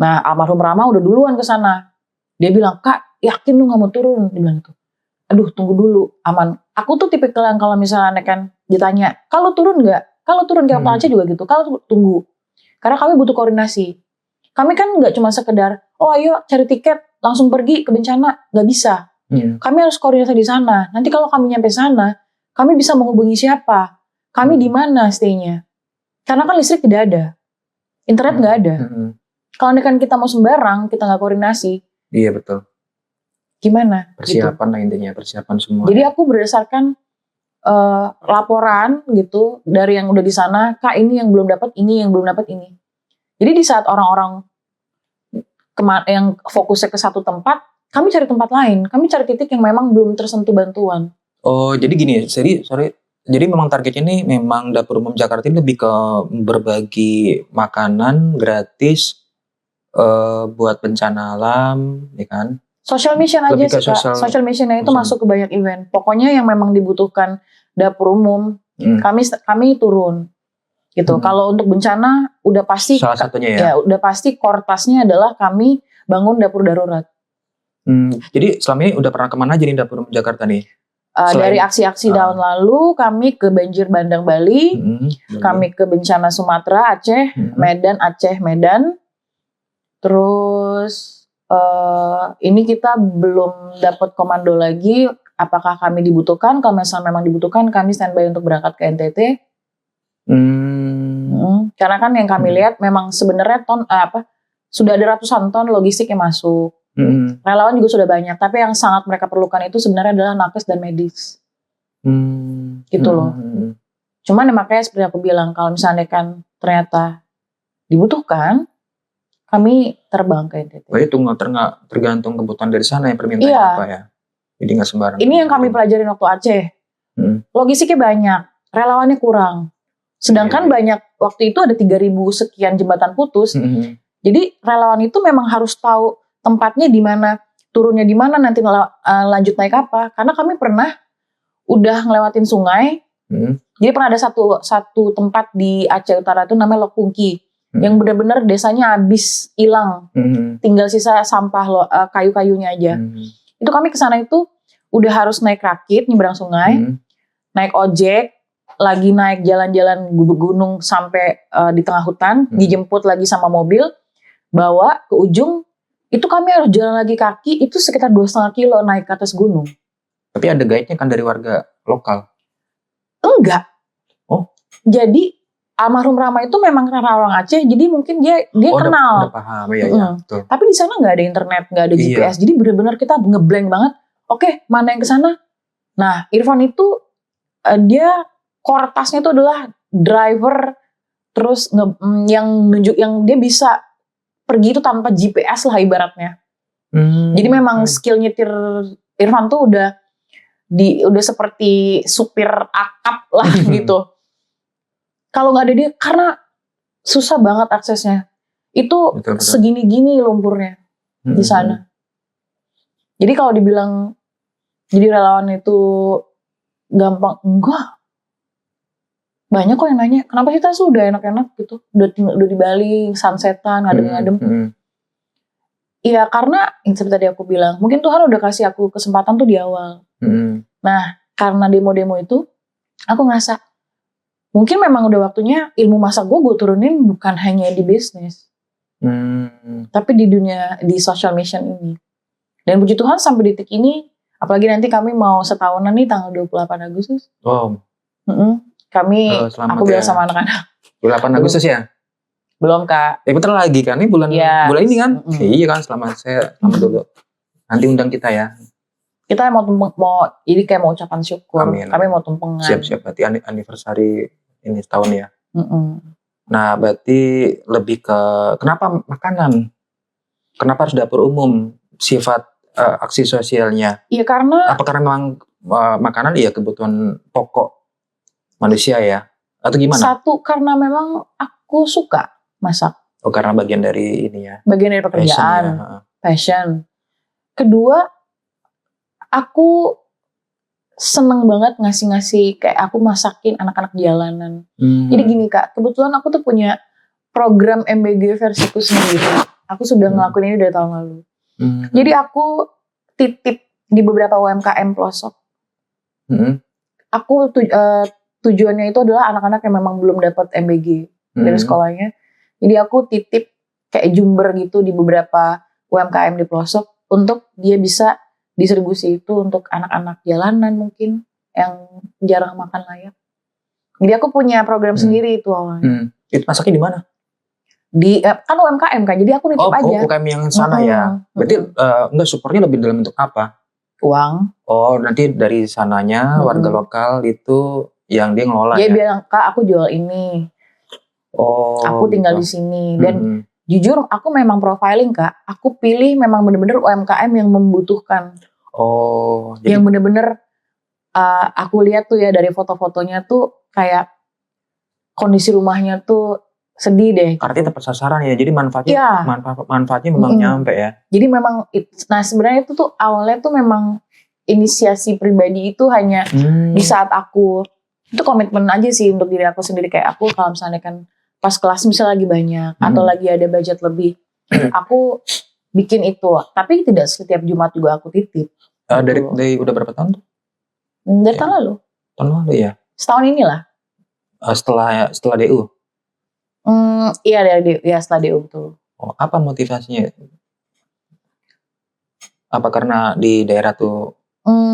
Nah almarhum Rama udah duluan ke sana. Dia bilang, Kak yakin lu gak mau turun? Dia bilang gitu. Aduh tunggu dulu, aman. Aku tuh tipikal yang kalau misalnya kan ditanya, kalau turun gak? Kalau turun kayak apa aja juga gitu, kalau tunggu. Karena kami butuh koordinasi. Kami kan gak cuma sekedar, oh ayo cari tiket, langsung pergi ke bencana. Gak bisa. Kami harus koordinasi di sana. Nanti kalau kami nyampe sana, kami bisa menghubungi siapa? Kami di mana stay-nya? Karena kan listrik tidak ada. Internet gak ada. Kalau kan kita mau sembarang, kita gak koordinasi. Iya betul. Gimana? Persiapan gitu. Lah intinya, persiapan semua. Jadi aku berdasarkan laporan gitu dari yang udah di sana, Kak ini yang belum dapat ini, yang belum dapat ini. Jadi di saat orang-orang yang fokusnya ke satu tempat, kami cari tempat lain, kami cari titik yang memang belum tersentuh bantuan. Oh jadi gini, jadi memang targetnya ini memang Dapur Umum Jakarta ini lebih ke berbagi makanan gratis buat bencana alam, ya kan? Social mission aja sih Kak. Social missionnya itu masuk ke banyak event. Pokoknya yang memang dibutuhkan dapur umum, kami turun. Gitu. Kalau untuk bencana udah pasti salah satunya ya udah pasti core task-nya adalah kami bangun dapur darurat. Jadi selama ini udah pernah kemana aja nih Dapur Umum Jakarta nih? Dari aksi-aksi tahun lalu kami ke banjir bandang Bali, kami ke bencana Sumatera, Aceh, Medan, Aceh, Medan. Terus ini kita belum dapat komando lagi. Apakah kami dibutuhkan? Kalau misalnya memang dibutuhkan, kami standby untuk berangkat ke NTT. Karena kan yang kami lihat memang sebenarnya sudah ada ratusan ton logistik yang masuk. Relawan juga sudah banyak. Tapi yang sangat mereka perlukan itu sebenarnya adalah nakes dan medis. Gitu loh. Cuman ya makanya seperti aku bilang, kalau misalnya kan ternyata dibutuhkan, kami terbang ke NTT. Oh itu tergantung kebutuhan dari sana yang permintaan apa ya. Jadi nggak sembarang. Ini yang kami pelajarin waktu Aceh. Logistiknya banyak, relawannya kurang. Sedangkan banyak, waktu itu ada 3.000 sekian jembatan putus. Jadi relawan itu memang harus tahu tempatnya di mana, turunnya di mana, nanti lanjut naik apa. Karena kami pernah udah ngelewatin sungai. Jadi pernah ada satu tempat di Aceh Utara itu namanya Lok Pungki. Yang benar-benar desanya habis hilang, tinggal sisa sampah kayu-kayunya aja. Itu kami kesana itu udah harus naik rakit nyebrang sungai, naik ojek, lagi naik jalan-jalan gunung sampai di tengah hutan, dijemput lagi sama mobil, bawa ke ujung. Itu kami harus jalan lagi kaki, itu sekitar 2,5 kilo naik ke atas gunung. Tapi ada guide-nya kan dari warga lokal? Enggak. Oh, jadi almarhum Rama itu memang karena orang Aceh, jadi mungkin dia kenal. Udah paham, ya. Betul. Tapi di sana nggak ada internet, nggak ada GPS, jadi benar-benar kita ngeblank banget. Oke, mana yang ke sana? Nah, Irfan itu dia core task-nya itu adalah driver, terus yang dia bisa pergi itu tanpa GPS lah ibaratnya. Jadi memang skill nyetir Irfan tuh udah seperti supir akap lah gitu. Kalau nggak ada dia, karena susah banget aksesnya. Itu betul. Segini-gini lumpurnya di sana. Jadi kalau dibilang jadi relawan itu gampang, enggak. Banyak kok yang nanya, kenapa sih Tas udah enak-enak gitu, udah di Bali, sunsetan, ngadem-ngadem. Iya karena yang seperti tadi aku bilang, mungkin Tuhan udah kasih aku kesempatan tuh di awal. Nah karena demo-demo itu, aku ngerasa mungkin memang udah waktunya ilmu masak gue turunin bukan hanya di bisnis. Tapi di dunia, di social mission ini. Dan puji Tuhan sampai detik ini, apalagi nanti kami mau setahunan nih tanggal 28 Agustus. Wow. Aku bilang sama anak-anak. 28 Agustus ya? Belum Kak. Bentar lagi kan, ini bulan ini kan? Iya kan, selamat dulu. Nanti undang kita ya. Kita mau jadi kayak mau ucapan syukur. Amin. Kami mau tumpengan. Siap-siap, berarti anniversary ini setahun ya. Nah berarti lebih ke kenapa makanan? Kenapa harus dapur umum? Sifat aksi sosialnya? Iya karena. Apa karena memang makanan ya kebutuhan pokok manusia ya? Atau gimana? Satu karena memang aku suka masak. Oh, karena bagian dari ini ya. Bagian dari pekerjaan, passion. Kedua, aku seneng banget ngasih kayak aku masakin anak-anak jalanan. Jadi gini Kak, kebetulan aku tuh punya program MBG versiku sendiri. Aku sudah ngelakuin ini dari tahun lalu. Jadi aku titip di beberapa UMKM pelosok. Aku tujuannya itu adalah anak-anak yang memang belum dapat MBG dari sekolahnya. Jadi aku titip kayak jumber gitu di beberapa UMKM di pelosok untuk dia bisa distribusi itu untuk anak-anak jalanan mungkin yang jarang makan layak. Jadi aku punya program sendiri itu awalnya. Itu masaknya di mana? Di kan UMKM kan, jadi aku nitip aja. Oh, UMKM yang sana ya. Berarti enggak supportnya lebih dalam bentuk apa? Uang. Oh, nanti dari sananya warga lokal itu yang dia ngelola ya? Dia bilang, Kak aku jual ini. Oh. Aku tinggal di sini dan jujur aku memang profiling Kak. Aku pilih memang bener-bener UMKM yang membutuhkan. Oh. Jadi yang bener-bener aku lihat tuh ya dari foto-fotonya tuh kayak kondisi rumahnya tuh sedih deh. Artinya tepat sasaran ya. Jadi manfaatnya memang nyampe ya. Jadi memang nah sebenarnya itu tuh awalnya tuh memang inisiasi pribadi itu hanya di saat aku itu komitmen aja sih untuk diri aku sendiri, kayak aku kalau misalnya kan pas kelas misalnya lagi banyak atau lagi ada budget lebih, aku bikin itu. Tapi tidak setiap Jumat juga aku titip. Dari udah berapa tahun tuh? Dari tahun lalu. Tahun lalu ya. Setahun inilah. Setelah DU. Iya dari DU, ya setelah DU betul. Oh, apa motivasinya? Apa karena di daerah tuh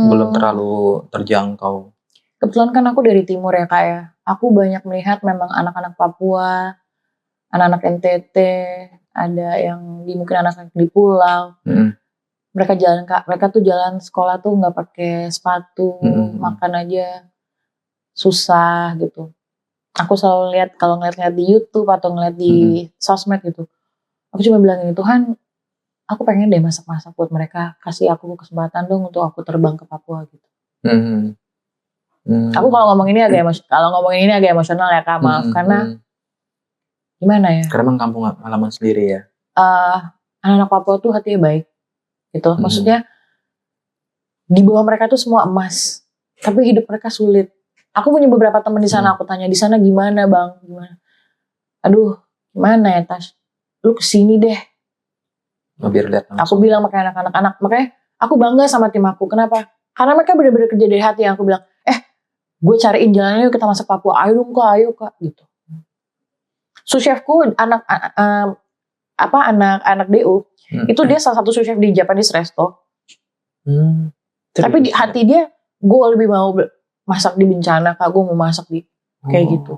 belum terlalu terjangkau? Kebetulan kan aku dari timur ya Kak ya. Aku banyak melihat memang anak-anak Papua, anak-anak NTT, ada yang mungkin anak-anak di pulau. Mereka tuh jalan sekolah tuh nggak pakai sepatu, makan aja susah gitu. Aku selalu lihat kalau ngeliat di YouTube atau ngeliat di sosmed gitu. Aku cuma bilang ini, Tuhan, aku pengen deh masak-masak buat mereka. Kasih aku kesempatan dong untuk aku terbang ke Papua gitu. Aku kalau ngomong ini agak emosional ya Kak, maaf karena gimana ya? Karena emang kampung halaman sendiri ya. Anak-anak Papua tuh hatinya baik, gitu. Maksudnya di bawah mereka tuh semua emas, tapi hidup mereka sulit. Aku punya beberapa teman di sana, aku tanya di sana gimana bang, gimana? Aduh, gimana ya Tas? Lu kesini deh. Biar lihat langsung. Aku bilang makanya anak-anak, makanya aku bangga sama tim aku. Kenapa? Karena mereka benar-benar kerja dari hati. Yang aku bilang, gue cariin jalannya yuk kita masak Papua. Ayo dong kak, ayo kak, gitu. Sous-chefku anak DU itu dia salah satu sous-chef di Japanese resto. Tapi di hati dia, gue lebih mau masak di bencana kak, gue mau masak di kayak gitu.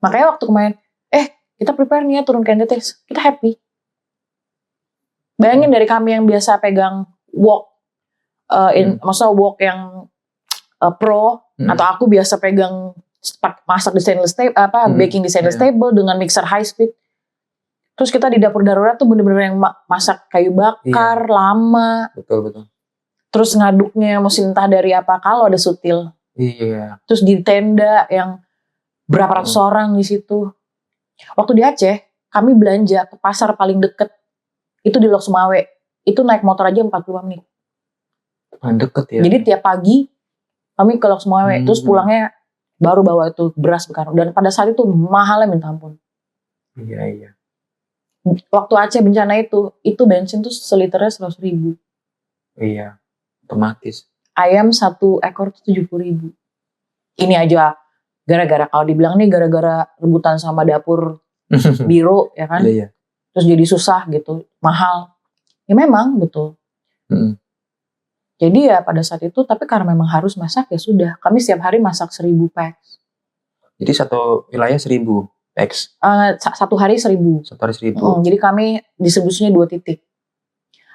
Makanya waktu kemarin, kita prepare nih ya turun ke NTT, kita happy. Bayangin dari kami yang biasa pegang wok, maksudnya wok yang pro, atau aku biasa pegang masak di stainless table, baking di stainless table dengan mixer high speed. Terus kita di dapur darurat tuh bener-bener yang masak kayu bakar lama. Betul. Terus ngaduknya mesti entah dari apa, kalau ada sutil. Iya. Terus di tenda yang berapa ratus orang di situ. Waktu di Aceh, kami belanja ke pasar paling deket itu di Lok Sumawe. Itu naik motor aja 45 menit. Paling deket ya. Jadi tiap pagi kami ke Lok Sumawe, terus pulangnya baru bawa itu beras bekarung. Dan pada saat itu mahalnya minta ampun. Iya. Waktu Aceh bencana itu bensin tuh seliternya 100.000. Iya, otomatis. Ayam 1 ekor tuh 70.000. Ini aja gara-gara, kalau dibilang nih gara-gara rebutan sama dapur biru ya kan. Iya. Terus jadi susah gitu, mahal. Ya memang betul. Jadi ya pada saat itu, tapi karena memang harus masak ya sudah. Kami setiap hari masak 1.000 packs. Jadi satu wilayah 1.000 packs? Satu hari 1.000. Satu hari 1.000. Jadi kami distribusinya 2 titik.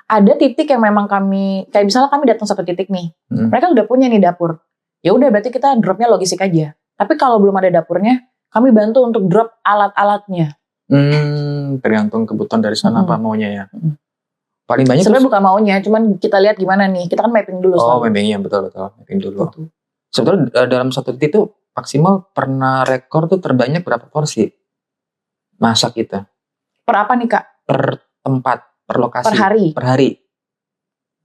Ada titik yang memang kami, kayak misalnya kami datang satu titik nih, mereka udah punya nih dapur. Ya udah berarti kita dropnya logistik aja. Tapi kalau belum ada dapurnya, kami bantu untuk drop alat-alatnya. Tergantung kebutuhan dari sana apa maunya ya. Paling banyak sebenarnya bukan maunya, cuman kita lihat gimana nih. Kita kan mapping dulu. Mappingnya betul, mapping dulu. Betul. Sebetulnya dalam satu titik itu maksimal pernah rekor tuh terbanyak berapa porsi masak kita? Per apa nih Kak? Per tempat, per lokasi. Per hari? Per hari.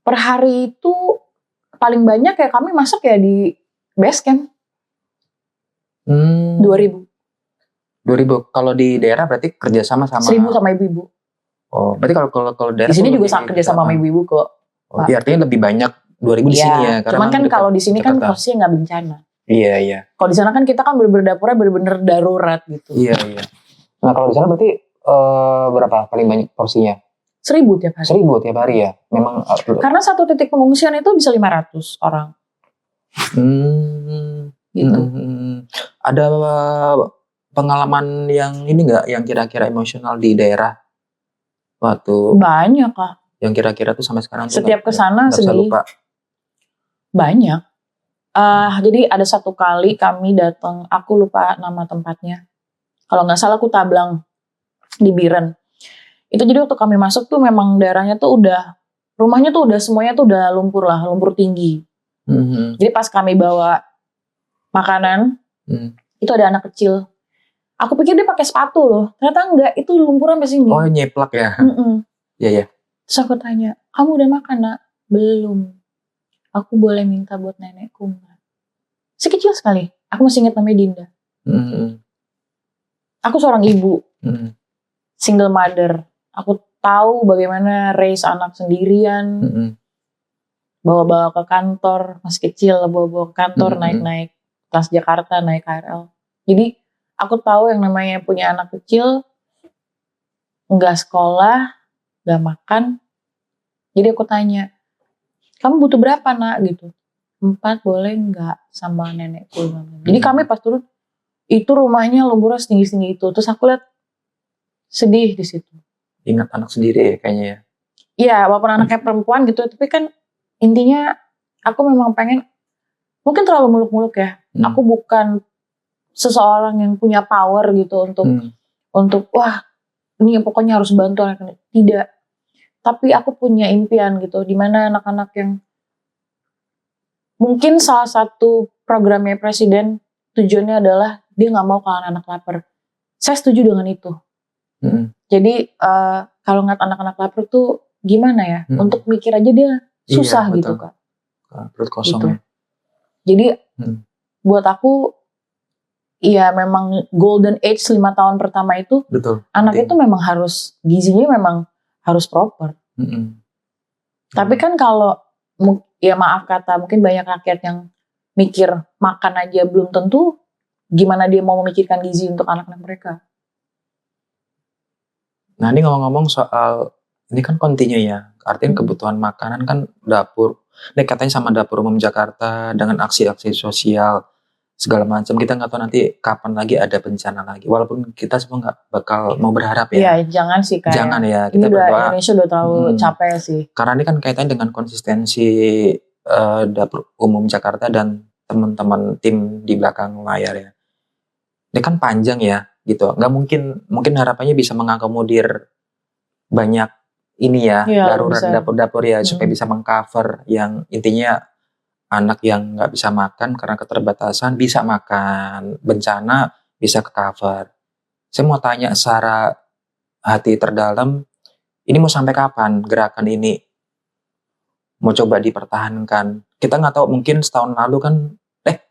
Per hari itu paling banyak ya kami masak ya di base camp. 2.000. 2.000. Kalau di daerah berarti kerjasama sama 1.000 sama ibu-ibu. Oh, berarti kalau daerah di sini juga kerja sama ibu-ibu kok. Oh, iya, artinya lebih banyak 2.000 di sini ya. Cuman kan kalau di sini kan posisinya nggak bencana. Iya. Kalau di sana kan kita kan bener-bener dapurnya bener-bener darurat gitu. Iya. Nah kalau di sana berarti berapa paling banyak porsinya? 1.000 tiap hari. 1.000 tiap hari ya? Memang. Karena satu titik pengungsian itu bisa 500 orang. Gitu. Ada pengalaman yang ini nggak, yang kira-kira emosional di daerah waktu? Banyak Kak. Yang kira-kira tuh sampai sekarang setiap kesana sedih. Lupa. Banyak. Jadi ada satu kali kami datang, aku lupa nama tempatnya. Kalau nggak salah aku Tablang di Biren. Itu jadi waktu kami masuk tuh memang daerahnya tuh udah, rumahnya tuh udah semuanya tuh udah lumpur lah, lumpur tinggi. Jadi pas kami bawa makanan, itu ada anak kecil. Aku pikir dia pakai sepatu loh, ternyata enggak, itu lumpurnya sampai sini. Oh nyeplak ya? Iya. Terus aku tanya, kamu udah makan nak? Belum. Aku boleh minta buat nenekku nggak? Sekecil sekali. Aku masih ingat namanya Dinda. Aku seorang ibu, single mother. Aku tahu bagaimana raise anak sendirian, bawa-bawa ke kantor, masih kecil, bawa-bawa ke kantor, naik-naik Transjakarta, naik KRL. Jadi aku tahu yang namanya punya anak kecil, nggak sekolah, nggak makan. Jadi aku tanya, kamu butuh berapa nak gitu? 4 boleh nggak sama nenekku? Jadi kami pas turun, itu rumahnya lumpurnya setinggi-tinggi itu. Terus aku lihat sedih di situ. Ingat anak sendiri ya kayaknya ya? Iya, walaupun anaknya perempuan gitu, tapi kan intinya aku memang pengen, mungkin terlalu muluk-muluk ya. Aku bukan seseorang yang punya power gitu untuk wah ini pokoknya harus bantu anak-anak. Tidak. Tapi aku punya impian gitu, di mana anak-anak yang mungkin salah satu programnya presiden tujuannya adalah dia nggak mau kalau anak lapar. Saya setuju dengan itu. Jadi kalau ngeliat anak-anak lapar tuh gimana ya? Untuk mikir aja dia susah gitu Kak. Perut kosong gitu. Ya. Jadi buat aku, ya memang golden age 5 tahun pertama itu, betul, anak itu memang harus, gizinya memang harus proper. Tapi kan kalau, ya maaf kata, mungkin banyak rakyat yang mikir makan aja belum tentu, gimana dia mau memikirkan gizi untuk anak-anak mereka. Nah ini ngomong-ngomong soal, ini kan kontinu ya, artinya kebutuhan makanan kan dapur, ini katanya sama Dapur Umum Jakarta dengan aksi-aksi sosial segala macam, kita nggak tahu nanti kapan lagi ada bencana lagi, walaupun kita semua nggak bakal mau berharap ya. Iya jangan sih Kak. Jangan ya, kita berdoa. Indonesia udah terlalu capek sih. Karena ini kan kaitannya dengan konsistensi Dapur Umum Jakarta dan teman-teman tim di belakang layar ya. Ini kan panjang ya, gitu. Nggak mungkin harapannya bisa mengakomodir banyak ini ya, darurat dapur-dapur ya, supaya bisa mengcover yang intinya anak yang nggak bisa makan karena keterbatasan bisa makan, bencana bisa ke cover. Saya mau tanya secara hati terdalam, ini mau sampai kapan gerakan ini mau coba dipertahankan? Kita nggak tahu, mungkin setahun lalu kan,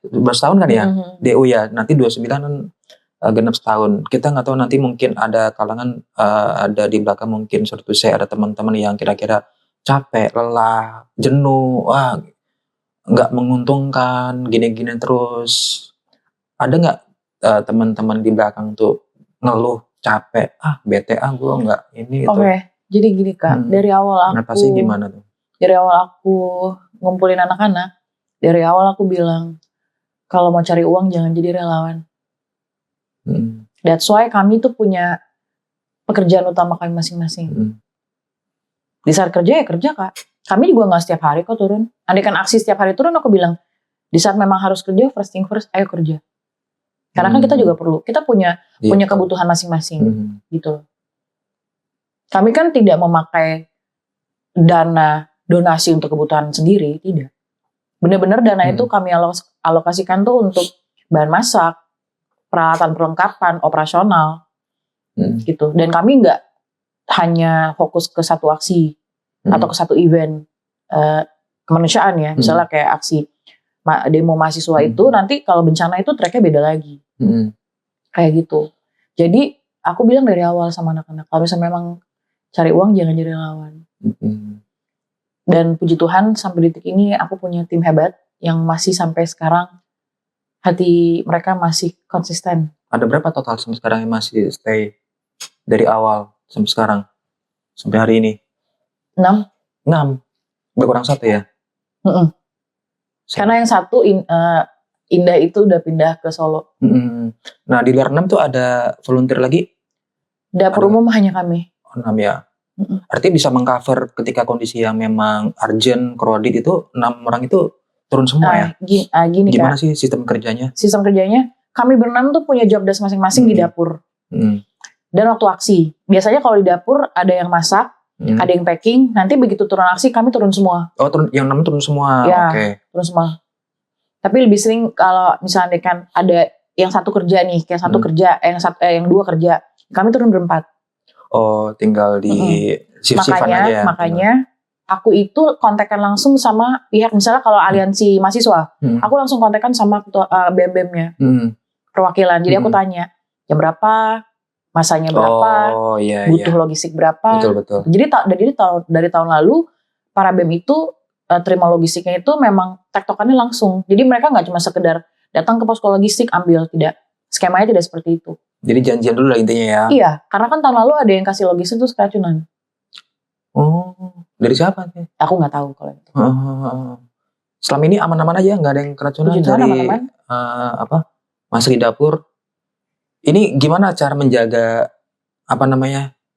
12 tahun kan ya, DU ya, nanti 29 kan genap setahun. Kita nggak tahu nanti mungkin ada kalangan, ada di belakang mungkin suatu saya ada teman-teman yang kira-kira capek, lelah, jenuh, wah nggak menguntungkan, gini-gini terus. Ada nggak teman-teman di belakang tuh ngeluh capek, bete gue nggak ini itu. Oke, jadi gini Kak, dari awal aku. Pasti gimana tuh? Dari awal aku ngumpulin anak-anak, dari awal aku bilang kalau mau cari uang jangan jadi relawan. That's why kami tuh punya pekerjaan utama kami masing-masing. Di saat kerja ya kerja Kak. Kami juga nggak setiap hari kok turun. Andaikan aksi setiap hari turun, aku bilang di saat memang harus kerja, first thing first, ayo kerja. Karena kan kita juga perlu, kita punya kebutuhan masing-masing, gitu. Kami kan tidak memakai dana donasi untuk kebutuhan sendiri, tidak. Benar-benar dana itu kami alokasikan tuh untuk bahan masak, peralatan perlengkapan, operasional, gitu. Dan kami nggak hanya fokus ke satu aksi atau ke satu event kemanusiaan ya. Misalnya kayak aksi demo mahasiswa itu, nanti kalau bencana itu tracknya beda lagi. Kayak gitu. Jadi aku bilang dari awal sama anak-anak, kalau misalnya memang cari uang jangan jadi relawan. Dan puji Tuhan sampai detik ini aku punya tim hebat yang masih sampai sekarang hati mereka masih konsisten. Ada berapa total sampai sekarang yang masih stay dari awal sampai sekarang? Sampai hari ini? 6. Berkurang 1 ya? Karena yang satu Indah itu udah pindah ke Solo. Nah di luar 6 tuh ada volunteer lagi? Dapur umum hanya kami. 6 ya? Artinya bisa mengcover ketika kondisi yang memang urgent, kredit itu 6 orang itu turun semua ya? Gini gimana Kak, sih sistem kerjanya? Sistem kerjanya, kami berenam tuh punya job desk masing-masing di dapur. Dan waktu aksi, biasanya kalau di dapur ada yang masak, ada yang packing, nanti begitu turun aksi kami turun semua. Oh yang 6 turun semua? Ya, turun semua. Tapi lebih sering kalau misalnya kan ada yang satu kerja nih, kayak satu kerja, yang 2 kerja, kami turun berempat. Oh, tinggal di shift-shiftan aja ya? Makanya aku itu kontekan langsung sama pihak, misalnya kalau aliansi mahasiswa, aku langsung kontekan sama BEM-nya, perwakilan. Jadi aku tanya, jam berapa, masanya berapa, butuh logistik berapa. Betul. Jadi dari tahun lalu, para BEM itu terima logistiknya itu memang tektokannya langsung. Jadi mereka nggak cuma sekedar datang ke posko logistik ambil, tidak. Skemanya tidak seperti itu. Jadi janjian dulu lah intinya ya? Iya, karena kan tahun lalu ada yang kasih logistik terus keracunan. Oh, dari siapa sih? Aku nggak tahu kalau itu. Selama ini aman-aman aja, nggak ada yang keracunan dari masuk di dapur. Ini gimana cara menjaga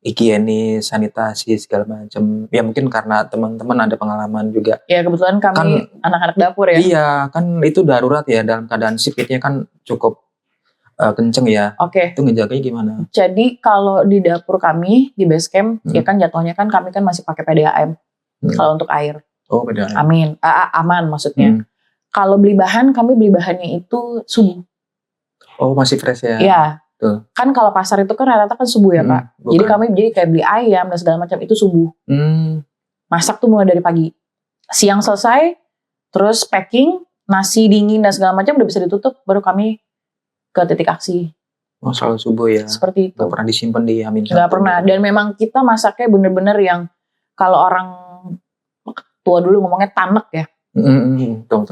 higienis, sanitasi segala macam? Ya mungkin karena teman-teman ada pengalaman juga. Ya kebetulan kami anak-anak dapur ya. Iya, kan itu darurat ya, dalam keadaan shiftnya kan cukup kenceng ya. Oke. Itu ngejaganya gimana? Jadi kalau di dapur kami di base camp, ya kan jatuhnya kan kami kan masih pakai PDAM kalau untuk air. Oh PDAM. Aman maksudnya. Kalau beli bahan, kami beli bahannya itu subuh. Oh masih fresh ya? Iya. Kan kalau pasar itu kan rata-rata kan subuh ya Pak. Jadi kami kayak beli ayam dan segala macam itu subuh. Masak tuh mulai dari pagi. Siang selesai, terus packing, nasi dingin dan segala macam udah bisa ditutup, baru kami ke titik aksi. Oh selalu subuh ya? Seperti itu. Gak pernah disimpan di Amin? Gak pernah. Dan memang kita masaknya bener-bener yang kalau orang tua dulu ngomongnya tanek ya.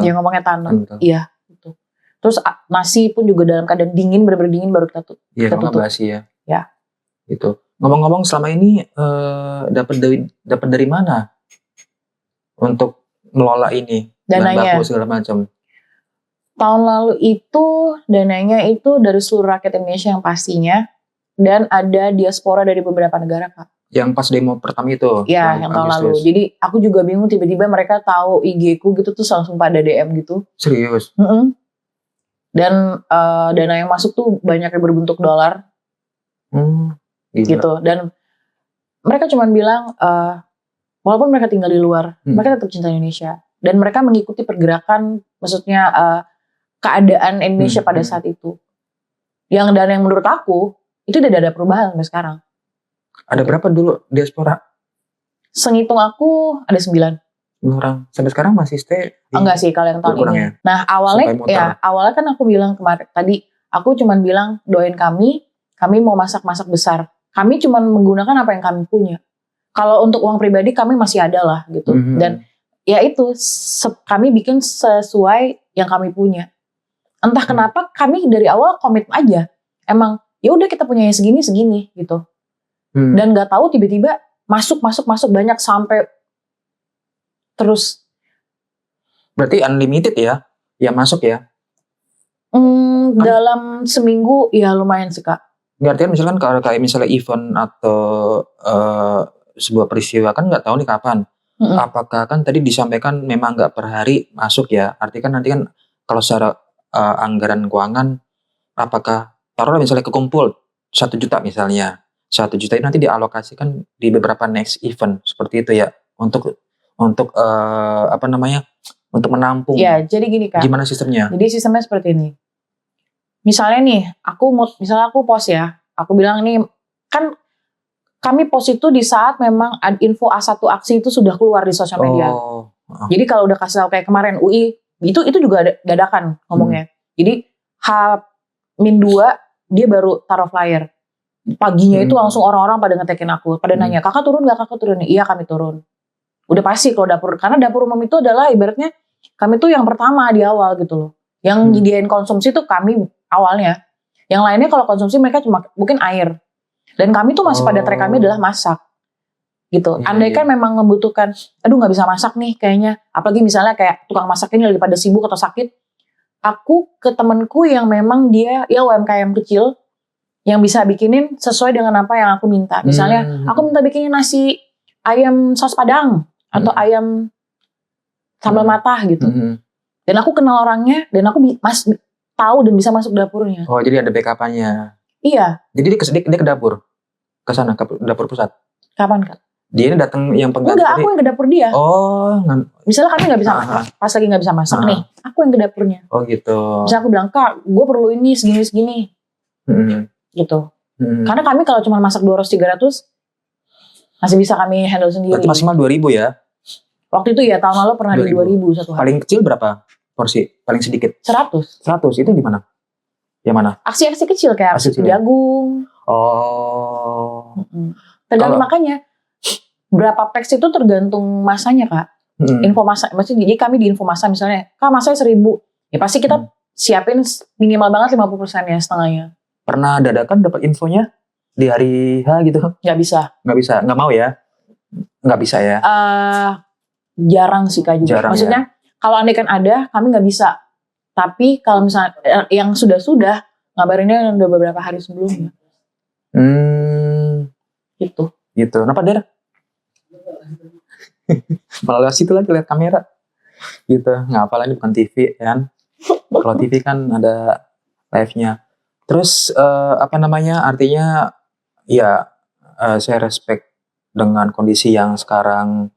Dia ngomongnya tanek. Iya. Gitu. Terus nasi pun juga dalam keadaan dingin, bener-bener dingin baru kita tutup. Iya, kalau nggak basi ya. Ya. Gitu. Ngomong-ngomong selama ini dapat dari mana untuk melola ini? Dananya. Baku segala macam. Tahun lalu itu dananya itu dari seluruh rakyat Indonesia yang pastinya, dan ada diaspora dari beberapa negara Kak. Yang pas demo pertama itu? Iya, yang tahun lalu. Jadi aku juga bingung, tiba-tiba mereka tahu IG ku gitu tuh langsung pada DM gitu. Serius? Dan dana yang masuk tuh banyak yang berbentuk dolar. Gitu. Dan mereka cuma bilang, walaupun mereka tinggal di luar, mereka tetap cinta Indonesia. Dan mereka mengikuti pergerakan, maksudnya keadaan Indonesia pada saat itu. Dan yang menurut aku, itu tidak ada perubahan sampai sekarang. Ada berapa dulu diaspora? Senghitung aku ada 9 orang. Sampai sekarang masih stay? Enggak sih kalau yang tahun ini. Ya? Nah awalnya kan aku bilang kemarin, tadi aku cuman bilang doain kami mau masak-masak besar. Kami cuman menggunakan apa yang kami punya. Kalau untuk uang pribadi kami masih ada lah gitu. Dan ya itu, kami bikin sesuai yang kami punya. Entah kenapa kami dari awal komit aja. Emang ya udah kita punya yang segini gitu. Dan nggak tahu tiba-tiba masuk banyak sampai terus. Berarti unlimited ya? Ya masuk ya? Dalam seminggu ya lumayan sih Kak. Artinya misalkan kalau kayak misalnya event atau sebuah peristiwa kan nggak tahu nih kapan. Apakah kan tadi disampaikan memang nggak per hari masuk ya? Artinya kan nanti kan kalau secara anggaran keuangan, apakah taruhlah misalnya kekumpul 1 juta misalnya, 1 juta itu nanti dialokasikan di beberapa next event seperti itu ya, untuk untuk menampung. Ya jadi gini Kak. Gimana sistemnya? Jadi sistemnya seperti ini. Misalnya nih, aku post ya, aku bilang nih kan kami post itu di saat memang info A1 aksi itu sudah keluar di sosial media. Jadi kalau udah kasih tahu kayak kemarin UI, itu juga dadakan ngomongnya. Jadi H-2 dia baru taruh flyer. Paginya itu langsung orang-orang pada ngetekin aku, pada nanya, kakak turun gak, kakak turun? Iya kami turun. Udah pasti kalau dapur, karena dapur umum itu adalah ibaratnya kami tuh yang pertama di awal gitu loh. Yang nyediain konsumsi tuh kami awalnya. Yang lainnya kalau konsumsi mereka cuma mungkin air. Dan kami tuh masih pada track kami adalah masak. Gitu. Andai kan memang membutuhkan, aduh gak bisa masak nih kayaknya. Apalagi misalnya kayak tukang masak ini lagi pada sibuk atau sakit. Aku ke temenku yang memang dia ya UMKM kecil. Yang bisa bikinin sesuai dengan apa yang aku minta. Misalnya aku minta bikinin nasi ayam saus padang. Atau ayam sambal matah gitu. Dan aku kenal orangnya. Dan aku tahu dan bisa masuk dapurnya. Oh jadi ada backup-nya. Iya. Jadi dia ke dapur? Ke sana, ke dapur pusat? Kapan Kak? Dia ini datang yang pengganti. Enggak, aku yang ke dapur dia. Oh. Misalnya kami gak bisa masak. Pas lagi gak bisa masak nih. Aku yang ke dapurnya. Oh gitu. Misalnya aku bilang, Kak gue perlu ini segini-segini. Gitu. Karena kami kalau cuma masak 200-300 masih bisa kami handle sendiri. Berarti maksimal 2.000 ya? Waktu itu ya tahun lalu pernah 2.000. di 2.000 satu hari. Paling kecil berapa porsi? Paling sedikit? 100. 100 itu di mana? Yang mana? Aksi-aksi kecil kayak aksi jagung. Oh. Tergantung makanya berapa packs itu tergantung masanya Kak. Info masa, maksudnya jadi kami di info masa misalnya, Kak masanya 1.000. Ya pasti kita siapin minimal banget 50% ya setengahnya. Pernah dadakan dapat infonya di hari H gitu? Nggak bisa. Nggak mau ya? Nggak bisa ya? Jarang sih Kak juga. Jarang, maksudnya kalau andai kan ada, kami nggak bisa. Tapi kalau misalnya yang sudah ngabarinnya udah beberapa hari sebelumnya. Gitu. Kenapa Der? Malah situ lagi lihat kamera. Gitu. Nggak apa lagi bukan TV kan? Kalau TV kan ada live-nya. Terus artinya ya saya respect dengan kondisi yang sekarang.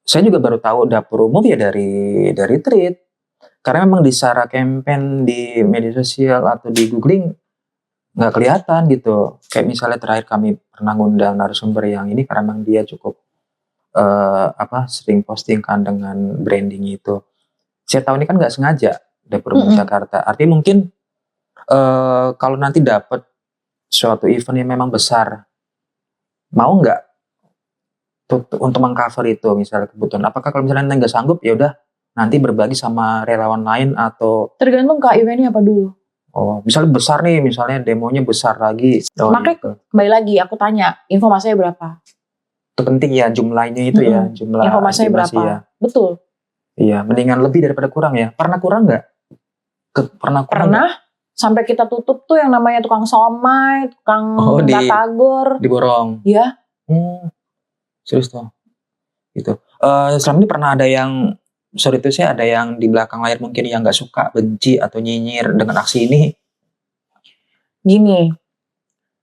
Saya juga baru tahu dapur umum ya dari Treat. Karena memang di secara campaign di media sosial atau di googling nggak kelihatan gitu. Kayak misalnya terakhir kami pernah ngundang narasumber yang ini karena memang dia cukup sering posting kan dengan branding itu. Saya tahu ini kan nggak sengaja dapur umum Jakarta. Artinya mungkin kalau nanti dapat suatu event yang memang besar, mau nggak untuk mengcover itu misalnya kebutuhan? Apakah kalau misalnya nggak sanggup ya udah nanti berbagi sama relawan lain atau? Tergantung Kak eventnya apa dulu. Oh, misalnya besar nih, misalnya demonya besar lagi. Makanya gitu. Kembali lagi aku tanya, informasinya berapa? Itu penting ya jumlahnya itu ya, jumlah informasinya berapa? Ya. Betul. Iya, mendingan lebih daripada kurang ya. Pernah kurang nggak? Pernah. Sampai kita tutup tuh yang namanya tukang somai, tukang batagor. Diborong. Iya. Serius tuh. Gitu. Selama ini pernah ada yang, sorry itu saya ada yang di belakang layar mungkin yang nggak suka, benci atau nyinyir dengan aksi ini? Gini,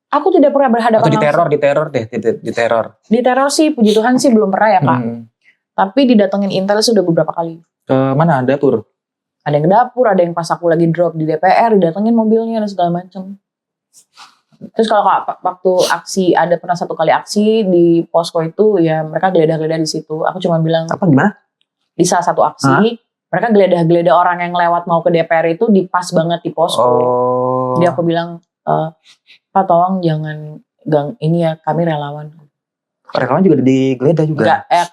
aku tidak pernah berhadapan atau diteror. Diteror sih, puji Tuhan sih belum pernah ya Kak. Tapi didatengin Intel sudah beberapa kali. Ke mana dapur? Ada yang ke dapur, ada yang pas aku lagi drop di DPR, didatengin mobilnya dan segala macam. Terus kalau waktu aksi, ada pernah satu kali aksi di posko itu, ya mereka geledah-geledah di situ. Aku cuma bilang, apa gimana? Di salah satu aksi, mereka geledah-geledah orang yang lewat mau ke DPR itu di pas banget di posko. Jadi aku bilang, Pak tolong jangan gang ini ya, kami relawan. Relawan juga digeledah juga? Enggak,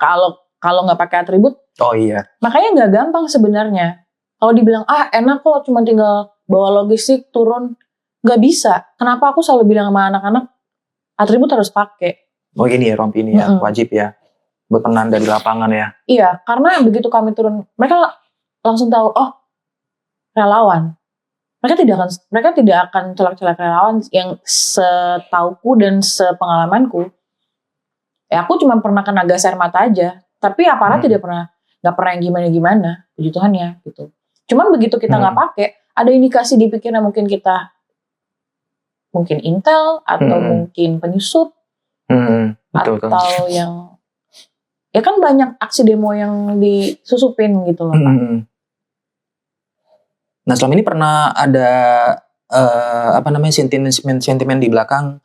kalau nggak pakai atribut. Oh iya. Makanya nggak gampang sebenarnya. Kalau dibilang enak kok cuma tinggal bawa logistik turun, nggak bisa. Kenapa aku selalu bilang sama anak-anak atribut harus pakai. Oh gini ya, rompi ini ya, wajib ya, buat penanda di lapangan ya. Iya, karena begitu kami turun, mereka langsung tahu, oh relawan. Mereka tidak akan celak-celak relawan yang setauku dan sepengalamanku. Ya aku cuma pernah kena gas air mata aja, tapi aparat nggak pernah yang gimana-gimana, puji Tuhan ya gitu. Cuman begitu kita nggak pakai, ada indikasi di pikiran mungkin intel atau mungkin penyusup betul, atau yang ya kan banyak aksi demo yang disusupin gitu loh Pak. Nah selama ini pernah ada sentimen di belakang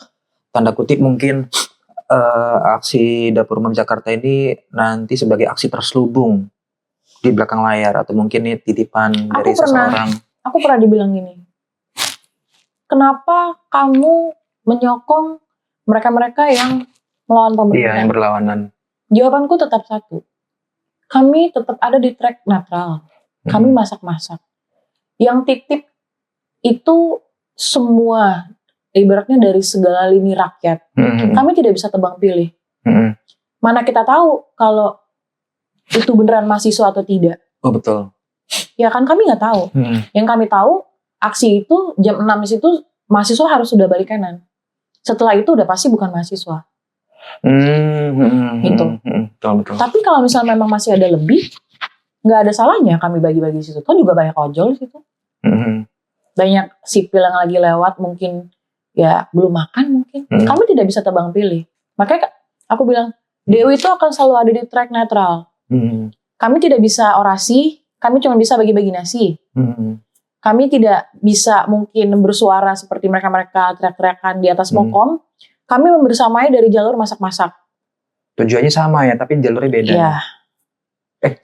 tanda kutip mungkin aksi Dapur Umum Jakarta ini nanti sebagai aksi terselubung di belakang layar, atau mungkin ini titipan dari seseorang. Aku pernah dibilang gini, kenapa kamu menyokong mereka-mereka yang melawan pemerintah? Iya, yang berlawanan. Jawabanku tetap satu, kami tetap ada di track netral, kami masak-masak. Yang titip itu semua, ibaratnya dari segala lini rakyat. Kami tidak bisa tebang pilih. Mana kita tahu kalau itu beneran mahasiswa atau tidak. Oh betul. Ya kan kami nggak tahu. Yang kami tahu, aksi itu jam 6 itu mahasiswa harus sudah balik kanan. Setelah itu udah pasti bukan mahasiswa. Gitu. Betul. Tapi kalau misalnya memang masih ada lebih, nggak ada salahnya kami bagi-bagi di situ. Kan juga banyak ojol di situ. Banyak sipil yang lagi lewat mungkin ya belum makan mungkin. Kami tidak bisa tebang pilih. Makanya aku bilang, DU itu akan selalu ada di track netral. Kami tidak bisa orasi, kami cuma bisa bagi-bagi nasi. Kami tidak bisa mungkin bersuara seperti mereka-mereka teriak-teriakan di atas mokom. Kami membersamai dari jalur masak-masak. Tujuannya sama ya, tapi jalurnya beda. Iya.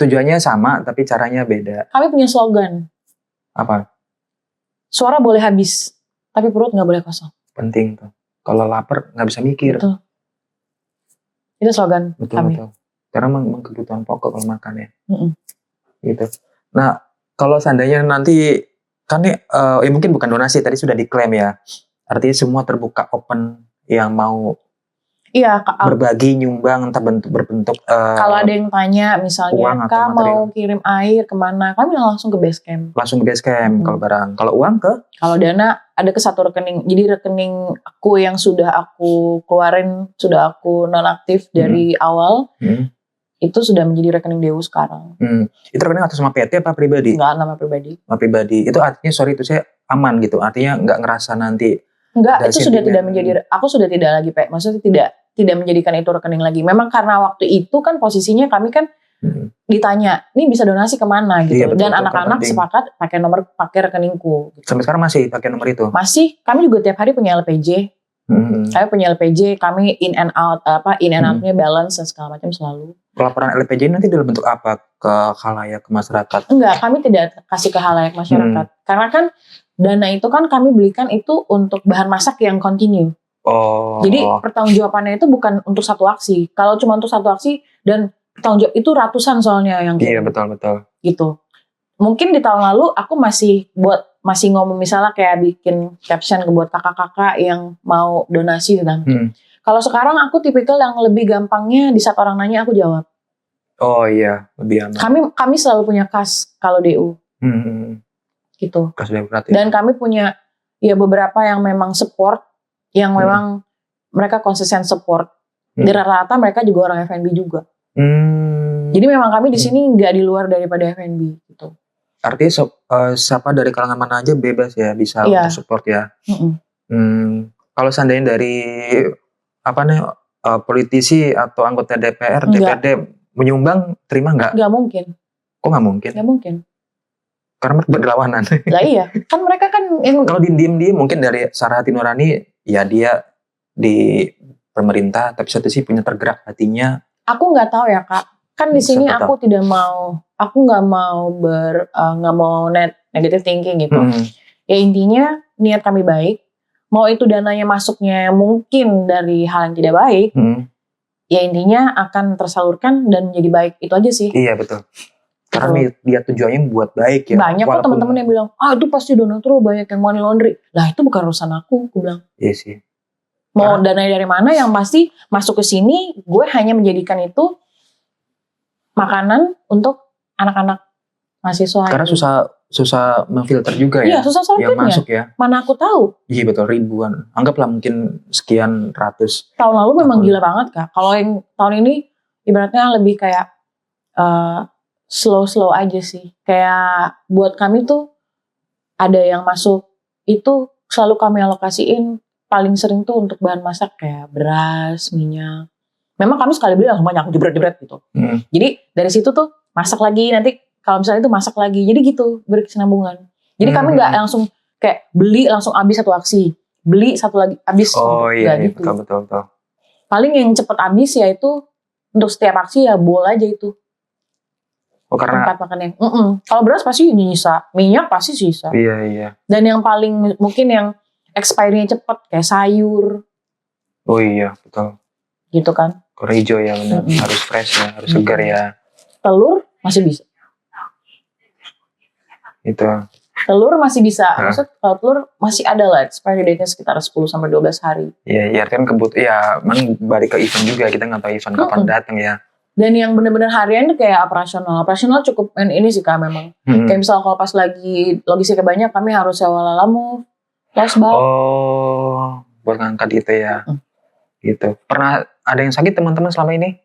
Tujuannya sama, tapi caranya beda. Kami punya slogan. Apa? Suara boleh habis, tapi perut nggak boleh kosong. Penting tuh. Kalau lapar nggak bisa mikir. Betul. Itu slogan kami. Betul. Karena memang kebutuhan pokok kalau makan ya. Gitu. Nah, kalau seandainya nanti kan ya mungkin bukan donasi, tadi sudah diklaim ya. Artinya semua terbuka, open, yang mau berbagi, nyumbang, entah berbentuk kalau ada yang tanya misalnya, Kak mau kirim air kemana, kami langsung ke base camp. Langsung ke base camp kalau barang. Kalau uang ke? Kalau dana ada ke satu rekening. Jadi rekening aku yang sudah aku keluarin, sudah aku nonaktif dari awal, itu sudah menjadi rekening DU sekarang. Itu rekening atas nama PT apa pribadi? Enggak, nama pribadi. Nama pribadi. Itu artinya, sorry itu saya aman gitu. Artinya nggak ngerasa nanti. Enggak, itu sudah tidak menjadi, aku sudah tidak lagi maksudnya tidak menjadikan itu rekening lagi. Memang karena waktu itu kan posisinya kami kan ditanya, ini bisa donasi kemana gitu. Iya, betul, dan anak-anak sepakat pakai rekeningku. Gitu. Sampai sekarang masih pakai nomor itu? Masih, kami juga tiap hari punya LPJ. Kami punya LPJ, kami in and out-nya balance dan segala macam selalu. Pelaporan LPJ nanti dalam bentuk apa ke khalayak, ke masyarakat? Enggak, kami tidak kasih ke khalayak masyarakat. Karena kan dana itu kan kami belikan itu untuk bahan masak yang continue. Oh. Jadi pertanggungjawabannya itu bukan untuk satu aksi. Kalau cuma untuk satu aksi dan pertanggung jawab itu ratusan soalnya yang Iya, betul. Gitu. Mungkin di tahun lalu aku masih ngomong misalnya kayak bikin caption buat kakak-kakak yang mau donasi gitu. Kalau sekarang aku tipikal yang lebih gampangnya di saat orang nanya aku jawab. Oh iya, lebih aman. Kami selalu punya kas kalau DU. Gitu. Kas demokrat. Dan kami punya ya beberapa yang memang support, yang memang mereka konsisten support. Di rata-rata mereka juga orang FNB juga. Jadi memang kami di sini nggak di luar daripada FNB gitu. Artinya siapa dari kalangan mana aja bebas ya bisa untuk support ya. Kalau seandainya dari politisi atau anggota DPR, DPRD menyumbang, terima nggak? Nggak mungkin. Kok nggak mungkin? Nggak mungkin. Karena berlawanan. Lah iya, kan mereka kan kalau diem-diem mungkin dari Sarah Hati Nurani ya dia di pemerintah, tapi satu sih punya tergerak hatinya. Aku nggak tahu ya Kak. Kan di sini aku tidak mau, aku nggak mau negative thinking gitu. Ya intinya niat kami baik. Mau itu dananya masuknya mungkin dari hal yang tidak baik, ya intinya akan tersalurkan dan menjadi baik, itu aja sih. Iya betul. Karena dia tujuannya buat baik ya. Banyak kok teman-teman yang bilang, itu pasti donatur banyak yang money laundry. Lah itu bukan urusan aku bilang. Iya sih. Mau dananya dari mana, yang pasti masuk ke sini, gue hanya menjadikan itu makanan untuk anak-anak mahasiswa. Karena susah memfilter juga ya. Iya, susah yang masuk ya. Mana aku tahu. Iya betul, ribuan. Anggaplah mungkin sekian ratus. Tahun lalu memang gila banget Kak. Kalau yang tahun ini ibaratnya lebih kayak slow aja sih. Kayak buat kami tuh ada yang masuk itu selalu kami alokasiin paling sering tuh untuk bahan masak kayak beras, minyak. Memang kami sekali beli langsung banyak, jebret-jebret gitu. Jadi dari situ tuh masak lagi, nanti kalau misalnya itu masak lagi. Jadi gitu berkesinambungan. Jadi kami nggak langsung kayak beli langsung habis satu aksi. beli satu lagi habis. Oh iya, gitu. betul. Paling yang cepet habis ya itu untuk setiap aksi ya bowl aja itu. Oh karena tempat makan yang kalau beras pasti nyisa, minyak pasti sisa. Iya. Dan yang paling mungkin yang expiry-nya cepet kayak sayur. Oh iya, betul. Gitu kan. Kolor hijau ya benar, harus fresh ya, harus segar ya. Telur masih bisa. Itu. Telur masih bisa. Maksud kalau telur masih ada lah expiry date-nya sekitar 10-12 hari. Iya, kan emang balik ke event juga, kita nggak tahu event kapan datang ya. Dan yang benar-benar harian itu kayak operasional cukup ini sih Kak memang. Kayak misal kalau pas lagi logistiknya banyak, kami harus sewa Lalamove, Losbak. Oh, buat ngangkat itu ya. Gitu. Pernah ada yang sakit teman-teman selama ini?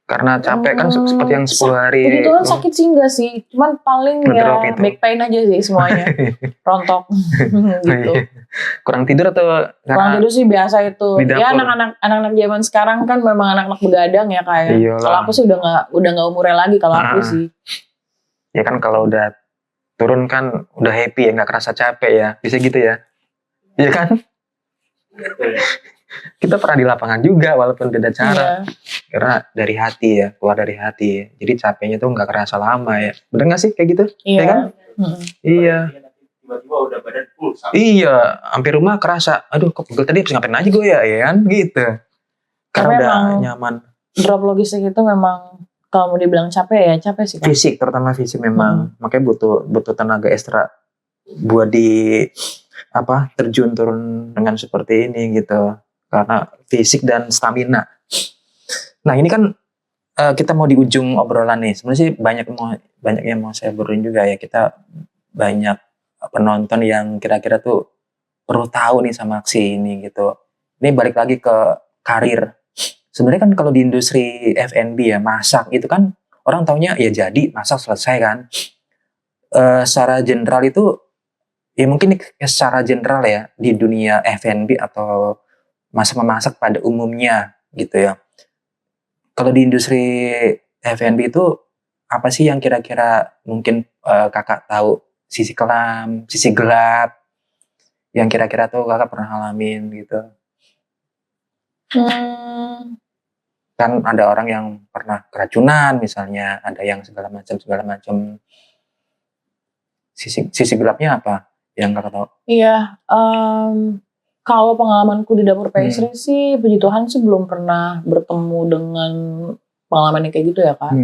Karena capek kan seperti yang 10 hari. Begitu kan sakit sih enggak sih. Cuman paling ya back pain aja sih semuanya. Rontok. Gitu. Kurang tidur atau? Kurang tidur sih biasa itu. Ya anak-anak zaman sekarang kan memang anak-anak begadang ya kayak. Kalau aku sih udah nggak umurnya lagi kalau aku sih. Ya kan kalau udah turun kan udah happy ya, nggak kerasa capek ya. Bisa gitu ya. Iya kan? Kita pernah di lapangan juga walaupun beda cara. Karena dari hati ya, keluar dari hati ya. Jadi capeknya tuh nggak kerasa lama ya. Bener nggak sih kayak gitu? Iya. Ya kan? Iya. Tiba-tiba udah badan full. Iya, hampir rumah kerasa. Aduh, kok pegel tadi habis ngapain aja gue ya kan? Gitu. Karena udah nyaman. Drop logistik itu memang kalau mau dibilang capek ya capek sih. Fisik, terutama fisik memang. Makanya butuh tenaga ekstra buat terjun turun dengan seperti ini gitu. Karena fisik dan stamina. Nah ini kan kita mau di ujung obrolan nih. Sebenarnya sih banyak yang mau saya obrolin juga ya. Kita banyak penonton yang kira-kira tuh perlu tahu nih sama aksi ini gitu. Ini balik lagi ke karir. Sebenarnya kan kalau di industri F&B ya masak itu kan orang taunya ya jadi masak selesai kan. Secara general itu ya mungkin secara general ya di dunia F&B atau masak-memasak pada umumnya gitu ya. Kalau di industri F&B itu apa sih yang kira-kira mungkin kakak tahu sisi kelam, sisi gelap yang kira-kira tuh kakak pernah alamin gitu? Kan ada orang yang pernah keracunan misalnya, ada yang segala macam. Sisi gelapnya apa yang kakak tahu? Iya. Kalau pengalamanku di dapur pastry sih, puji Tuhan sih belum pernah bertemu dengan pengalaman yang kayak gitu ya Kak.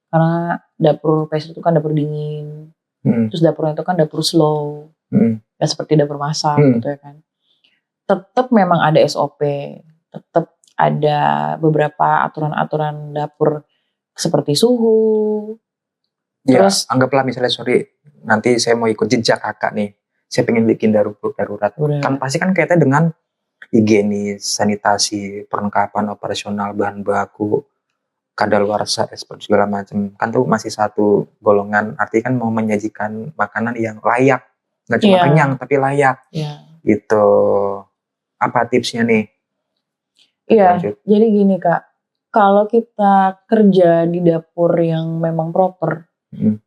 Karena dapur pastry itu kan dapur dingin, terus dapurnya itu kan dapur slow, ya seperti dapur masak gitu ya kan. Tetap memang ada SOP, tetap ada beberapa aturan-aturan dapur seperti suhu. Ya, terus anggaplah misalnya nanti saya mau ikut jejak kakak nih. Saya pengen bikin darurat. Kan pasti kan kaitannya dengan higienis, sanitasi, perlengkapan operasional, bahan baku, kadaluarsa, seperti segala macam. Kan tuh masih satu golongan. Artinya kan mau menyajikan makanan yang layak, nggak cuma kenyang tapi layak. Gitu. Apa tipsnya nih? Iya. Jadi gini Kak, kalau kita kerja di dapur yang memang proper,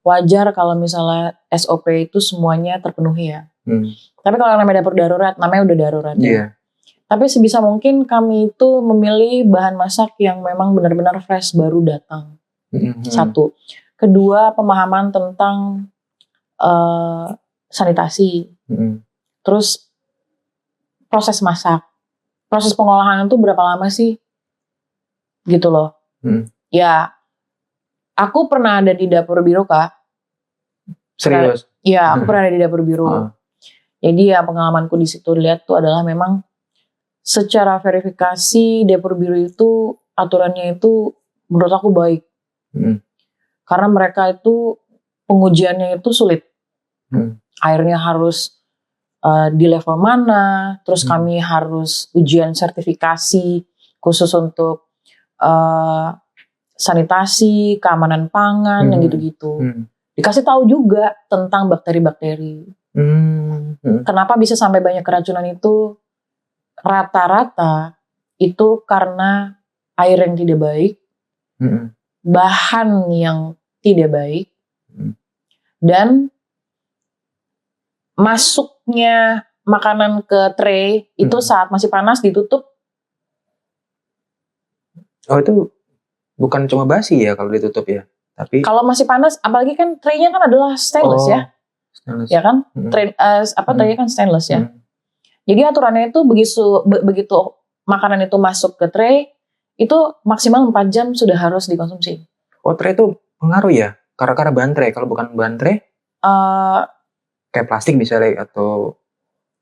wajar kalau misalnya SOP itu semuanya terpenuhi ya. Tapi kalau namanya dapur darurat, namanya udah darurat ya. Tapi sebisa mungkin kami itu memilih bahan masak yang memang benar-benar fresh baru datang. Satu. Kedua, pemahaman tentang sanitasi. Terus proses masak. Proses pengolahan itu berapa lama sih? Gitu loh. Ya, aku pernah ada di dapur biru Kak. Serius? Iya, aku pernah ada di dapur biru. Jadi ya pengalamanku di situ lihat tuh adalah memang secara verifikasi dapur biru itu aturannya itu menurut aku baik. Karena mereka itu pengujiannya itu sulit. Airnya harus di level mana, terus kami harus ujian sertifikasi khusus untuk sanitasi, keamanan pangan, yang gitu-gitu. Dikasih tahu juga tentang bakteri-bakteri. Kenapa bisa sampai banyak keracunan itu? Rata-rata itu karena air yang tidak baik, bahan yang tidak baik, dan masuknya makanan ke tray itu saat masih panas ditutup. Oh itu bukan cuma basi ya kalau ditutup ya, tapi kalau masih panas, apalagi kan tray-nya kan adalah stainless ya, stainless. ya kan? Tray-nya kan stainless ya. Jadi aturannya itu begitu makanan itu masuk ke tray, itu maksimal 4 jam sudah harus dikonsumsi. Oh tray itu pengaruh ya? Karena bahan tray, kalau bukan bahan tray, kayak plastik misalnya atau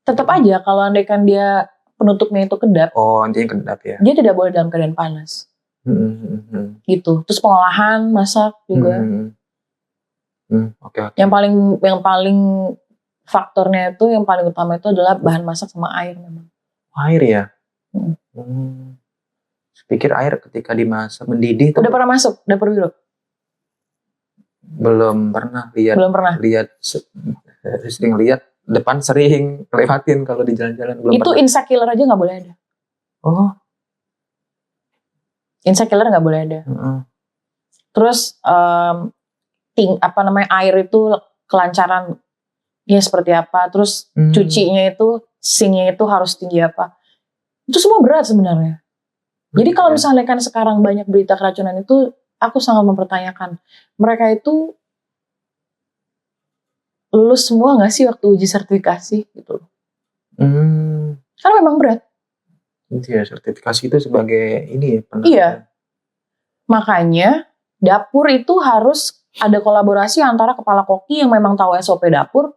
tetap aja kalau andaikan dia penutupnya itu kedap. Oh intinya kedap ya? Dia tidak boleh dalam keadaan panas. Gitu. Terus pengolahan, masak juga. Oke. Yang paling faktornya itu, yang paling utama itu adalah bahan masak sama air memang. Air ya? Pikir air ketika dimasak mendidih. Udah pernah masuk dapur biru? Belum pernah lihat. Belum pernah. Sering lihat depan, sering lewatin kalau di jalan-jalan. Itu insect killer aja nggak boleh ada. Oh. Insect killer nggak boleh ada. Terus air itu kelancaran ya seperti apa. Terus cucinya itu, sinknya itu harus tinggi apa. Itu semua berat sebenarnya. Jadi kalau misalnya kan sekarang banyak berita keracunan itu, aku sangat mempertanyakan. Mereka itu lulus semua nggak sih waktu uji sertifikasi gitu. Karena memang berat. Iya, sertifikasi itu sebagai ini ya. Iya. Makanya dapur itu harus ada kolaborasi antara kepala koki yang memang tahu SOP dapur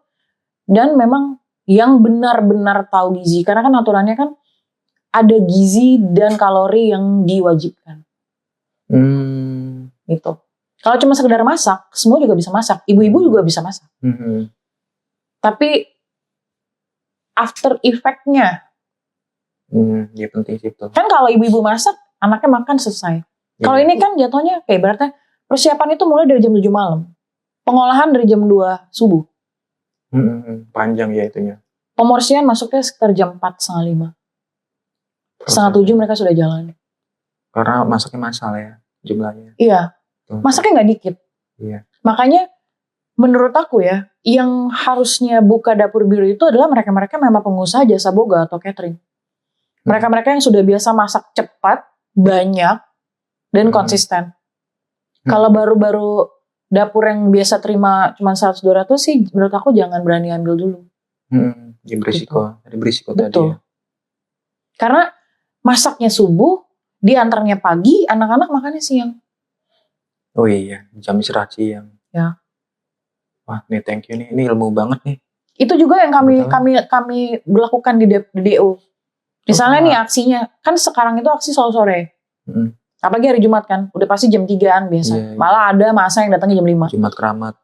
dan memang yang benar-benar tahu gizi. Karena kan aturannya kan ada gizi dan kalori yang diwajibkan. Gitu. Kalau cuma sekedar masak, semua juga bisa masak. Ibu-ibu juga bisa masak. Tapi after effect-nya. Ya penting sih itu. Kan kalau ibu-ibu masak, anaknya makan selesai. Kalau ini kan jatuhnya kayak berarti persiapan itu mulai dari jam 7 malam. Pengolahan dari jam 2 subuh. Panjang ya itunya. Pemorsian masuknya sekitar jam 4, setengah 5. Setengah 7 mereka sudah jalan. Karena masaknya massal ya jumlahnya. Iya. Masaknya nggak dikit. Iya. Makanya menurut aku ya, yang harusnya buka dapur biru itu adalah mereka-mereka memang pengusaha jasa boga atau catering. Mereka-mereka yang sudah biasa masak cepat, banyak, dan konsisten. Kalau baru-baru dapur yang biasa terima cuma 100-200 sih, menurut aku jangan berani ambil dulu. Ya berisiko. Ada berisiko Betul. tadi ya. Karena masaknya subuh, diantarnya pagi, anak-anak makannya siang. Oh iya, jam istirahat siang. Ya. Wah, nih thank you nih. Ini ilmu banget nih. Itu juga yang kami berlakukan di DO. Misalnya nih aksinya, kan sekarang itu aksi selalu sore. Apalagi hari Jumat kan, udah pasti jam 3-an biasa. Iya. Malah ada masa yang datangnya jam 5. Jumat keramat.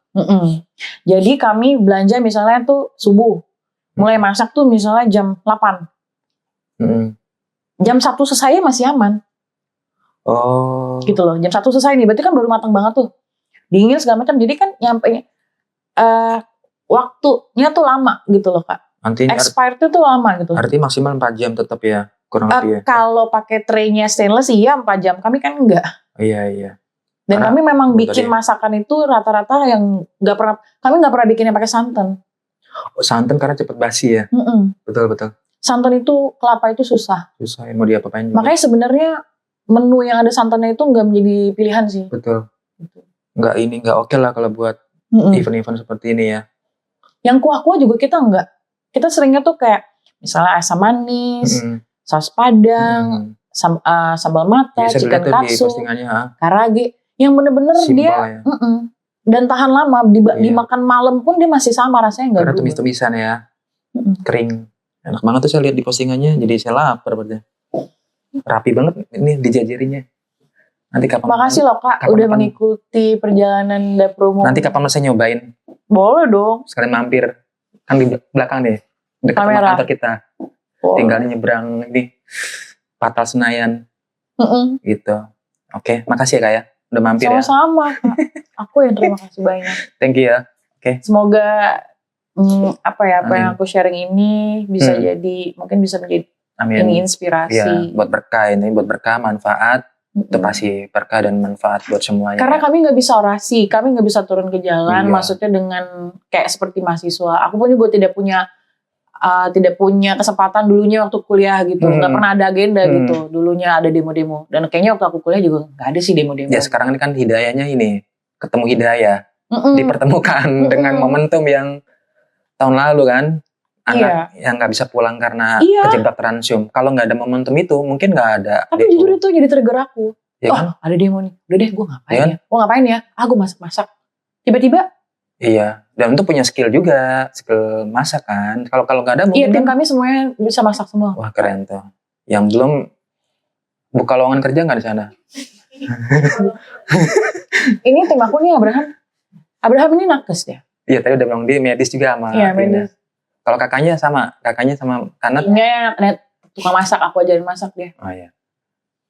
Jadi kami belanja misalnya tuh subuh. Mulai masak tuh misalnya jam 8. Jam 1 selesai masih aman. Oh. Gitu loh, jam 1 selesai nih, berarti kan baru matang banget tuh. Dingin segala macam, jadi kan nyampe waktunya tuh lama gitu loh Kak. Expired tuh lama gitu. Artinya maksimal 4 jam tetap ya, kurang lebih ya. Kalau pakai tray-nya stainless iya 4 jam, kami kan enggak. Iya. Dan kami memang bikin masakan itu rata-rata yang kami nggak pernah bikin yang pakai santan. Oh, santan karena cepet basi ya. Betul. Santan itu, kelapa itu susah. Susah, mau diapa-apain juga. Makanya sebenarnya menu yang ada santannya itu nggak menjadi pilihan sih. Betul. Nggak oke lah kalau buat event-event seperti ini ya. Yang kuah-kuah juga kita enggak. Kita seringnya tuh kayak misalnya asam manis, saus padang, sambal mata, chicken katsu, karage, yang bener-bener dia ya. Dan tahan lama, dimakan malam pun dia masih sama rasanya, nggak berubah. Karena tumis-tumisan ya, kering, enak banget tuh saya lihat di postingannya, jadi saya lapar berarti. Rapi banget ini dijajarinya. Nanti kapan? Makasih loh Kak, udah mengikuti perjalanan dapur umum. Nanti kapan saya nyobain? Boleh dong. Sekalian mampir, kan di belakang deh, dekat sama kantor kita. Tinggal nyebrang ini Patal Senayan, gitu. Oke, makasih ya Kak ya, udah mampir. Sama-sama Kak. Aku yang terima kasih banyak. Thank you ya. Oke. Semoga apa yang aku sharing ini bisa jadi, mungkin bisa menjadi ini inspirasi. Ya, buat berkah ini, buat berkah, manfaat. Itu pasti berkah dan manfaat buat semuanya. Karena kami nggak bisa orasi, kami nggak bisa turun ke jalan. Maksudnya dengan kayak seperti mahasiswa. Aku pun juga tidak punya tidak punya kesempatan dulunya waktu kuliah gitu, nggak pernah ada agenda gitu. Dulunya ada demo-demo, dan kayaknya waktu aku kuliah juga nggak ada sih demo-demo. Ya sekarang ini kan hidayahnya ini ketemu hidayah, dipertemukan dengan momentum yang tahun lalu kan, anak yang nggak bisa pulang karena kejebak transum. Kalau nggak ada momentum itu, mungkin nggak ada. Tapi jujur itu jadi trigger aku. Ya kan? Ada demo nih, udah deh gue ngapain ya? Gue ngapain ya? Gue masak-masak. Tiba-tiba. Iya, dan untuk punya skill juga, skill masak kan. Kalau nggak ada mungkin. Iya, tim kami semuanya bisa masak semua. Wah keren tuh. Yang belum buka lowongan kerja nggak di sana? Ini tim aku nih Abraham ini nakes ya. Iya, tadi udah bilang dia medis juga sama. Iya, medis. Kalau kakaknya sama Kanat. Enggak, tukang masak, aku ajarin masak dia. Oh iya.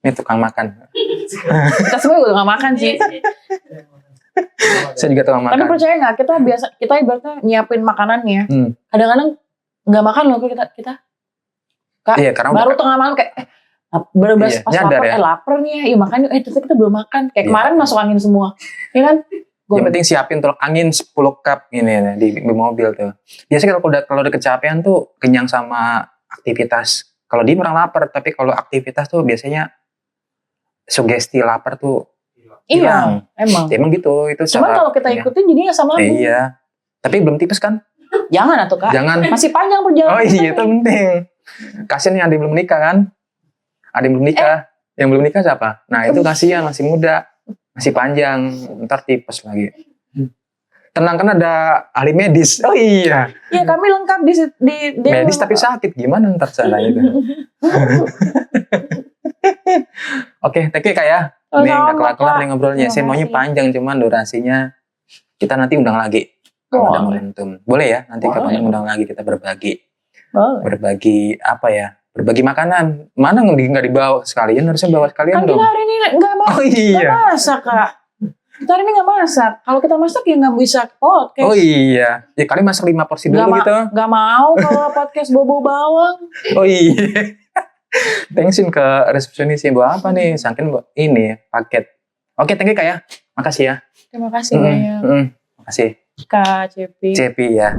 Ini tukang makan. Kita semua juga tukang makan sih. Saya juga tukang makan. Tapi percaya nggak, kita ibaratnya nyiapin makanannya. Kadang-kadang nggak makan loh kita. Kak, iya, karena baru tengah malam kayak berbes pas lapar, lapar nih ya, makan ternyata kita belum makan. Kayak kemarin masuk angin semua, ya kan? Yang penting siapin tolak angin 10 cup ini di mobil tuh. Biasanya kalau udah kecapean tuh kenyang sama aktivitas. Kalau dia orang lapar, tapi kalau aktivitas tuh biasanya sugesti lapar tuh hilang. Iya, emang gitu. Itu cuman kalau kita ikutin jadinya asam lambung. Iya. Tapi belum tipes kan? Jangan atuh Kak. Jangan. Masih panjang perjalanan. Oh iya, itu penting. Kasian yang ada yang belum nikah kan? Ada yang belum nikah. Yang belum nikah siapa? Nah itu kasihan, masih muda. Masih panjang. Ntar tipes lagi. Tenang kan ada ahli medis. Oh iya. Iya, kami lengkap di medis tapi sakit. Gimana ntar cara itu? Oke, thank you Kak ya. Ini nggak kelar nih ngobrolnya. Saya maunya panjang, cuman durasinya kita nanti undang lagi. Kalau ada momentum. Boleh ya? Nanti kapan undang lagi kita berbagi. Boleh. Berbagi apa ya? Berbagi makanan. Mana nggak dibawa sekalian? Harusnya bawa sekalian kan dong. Kan kita hari ini nggak masak Kak. Kita hari ini nggak masak. Kalau kita masak ya nggak bisa podcast. Oh iya. Ya kali masak 5 porsi dulu gitu. Gak mau kalau podcast bobo bawang. Oh iya. Thanksin ke resepsionis ya, bawa apa nih? Sangkin ini paket. Oke, thank you Kak ya. Makasih ya. Terima kasih banyak. Makasih. Kak Cepi. Cepi ya.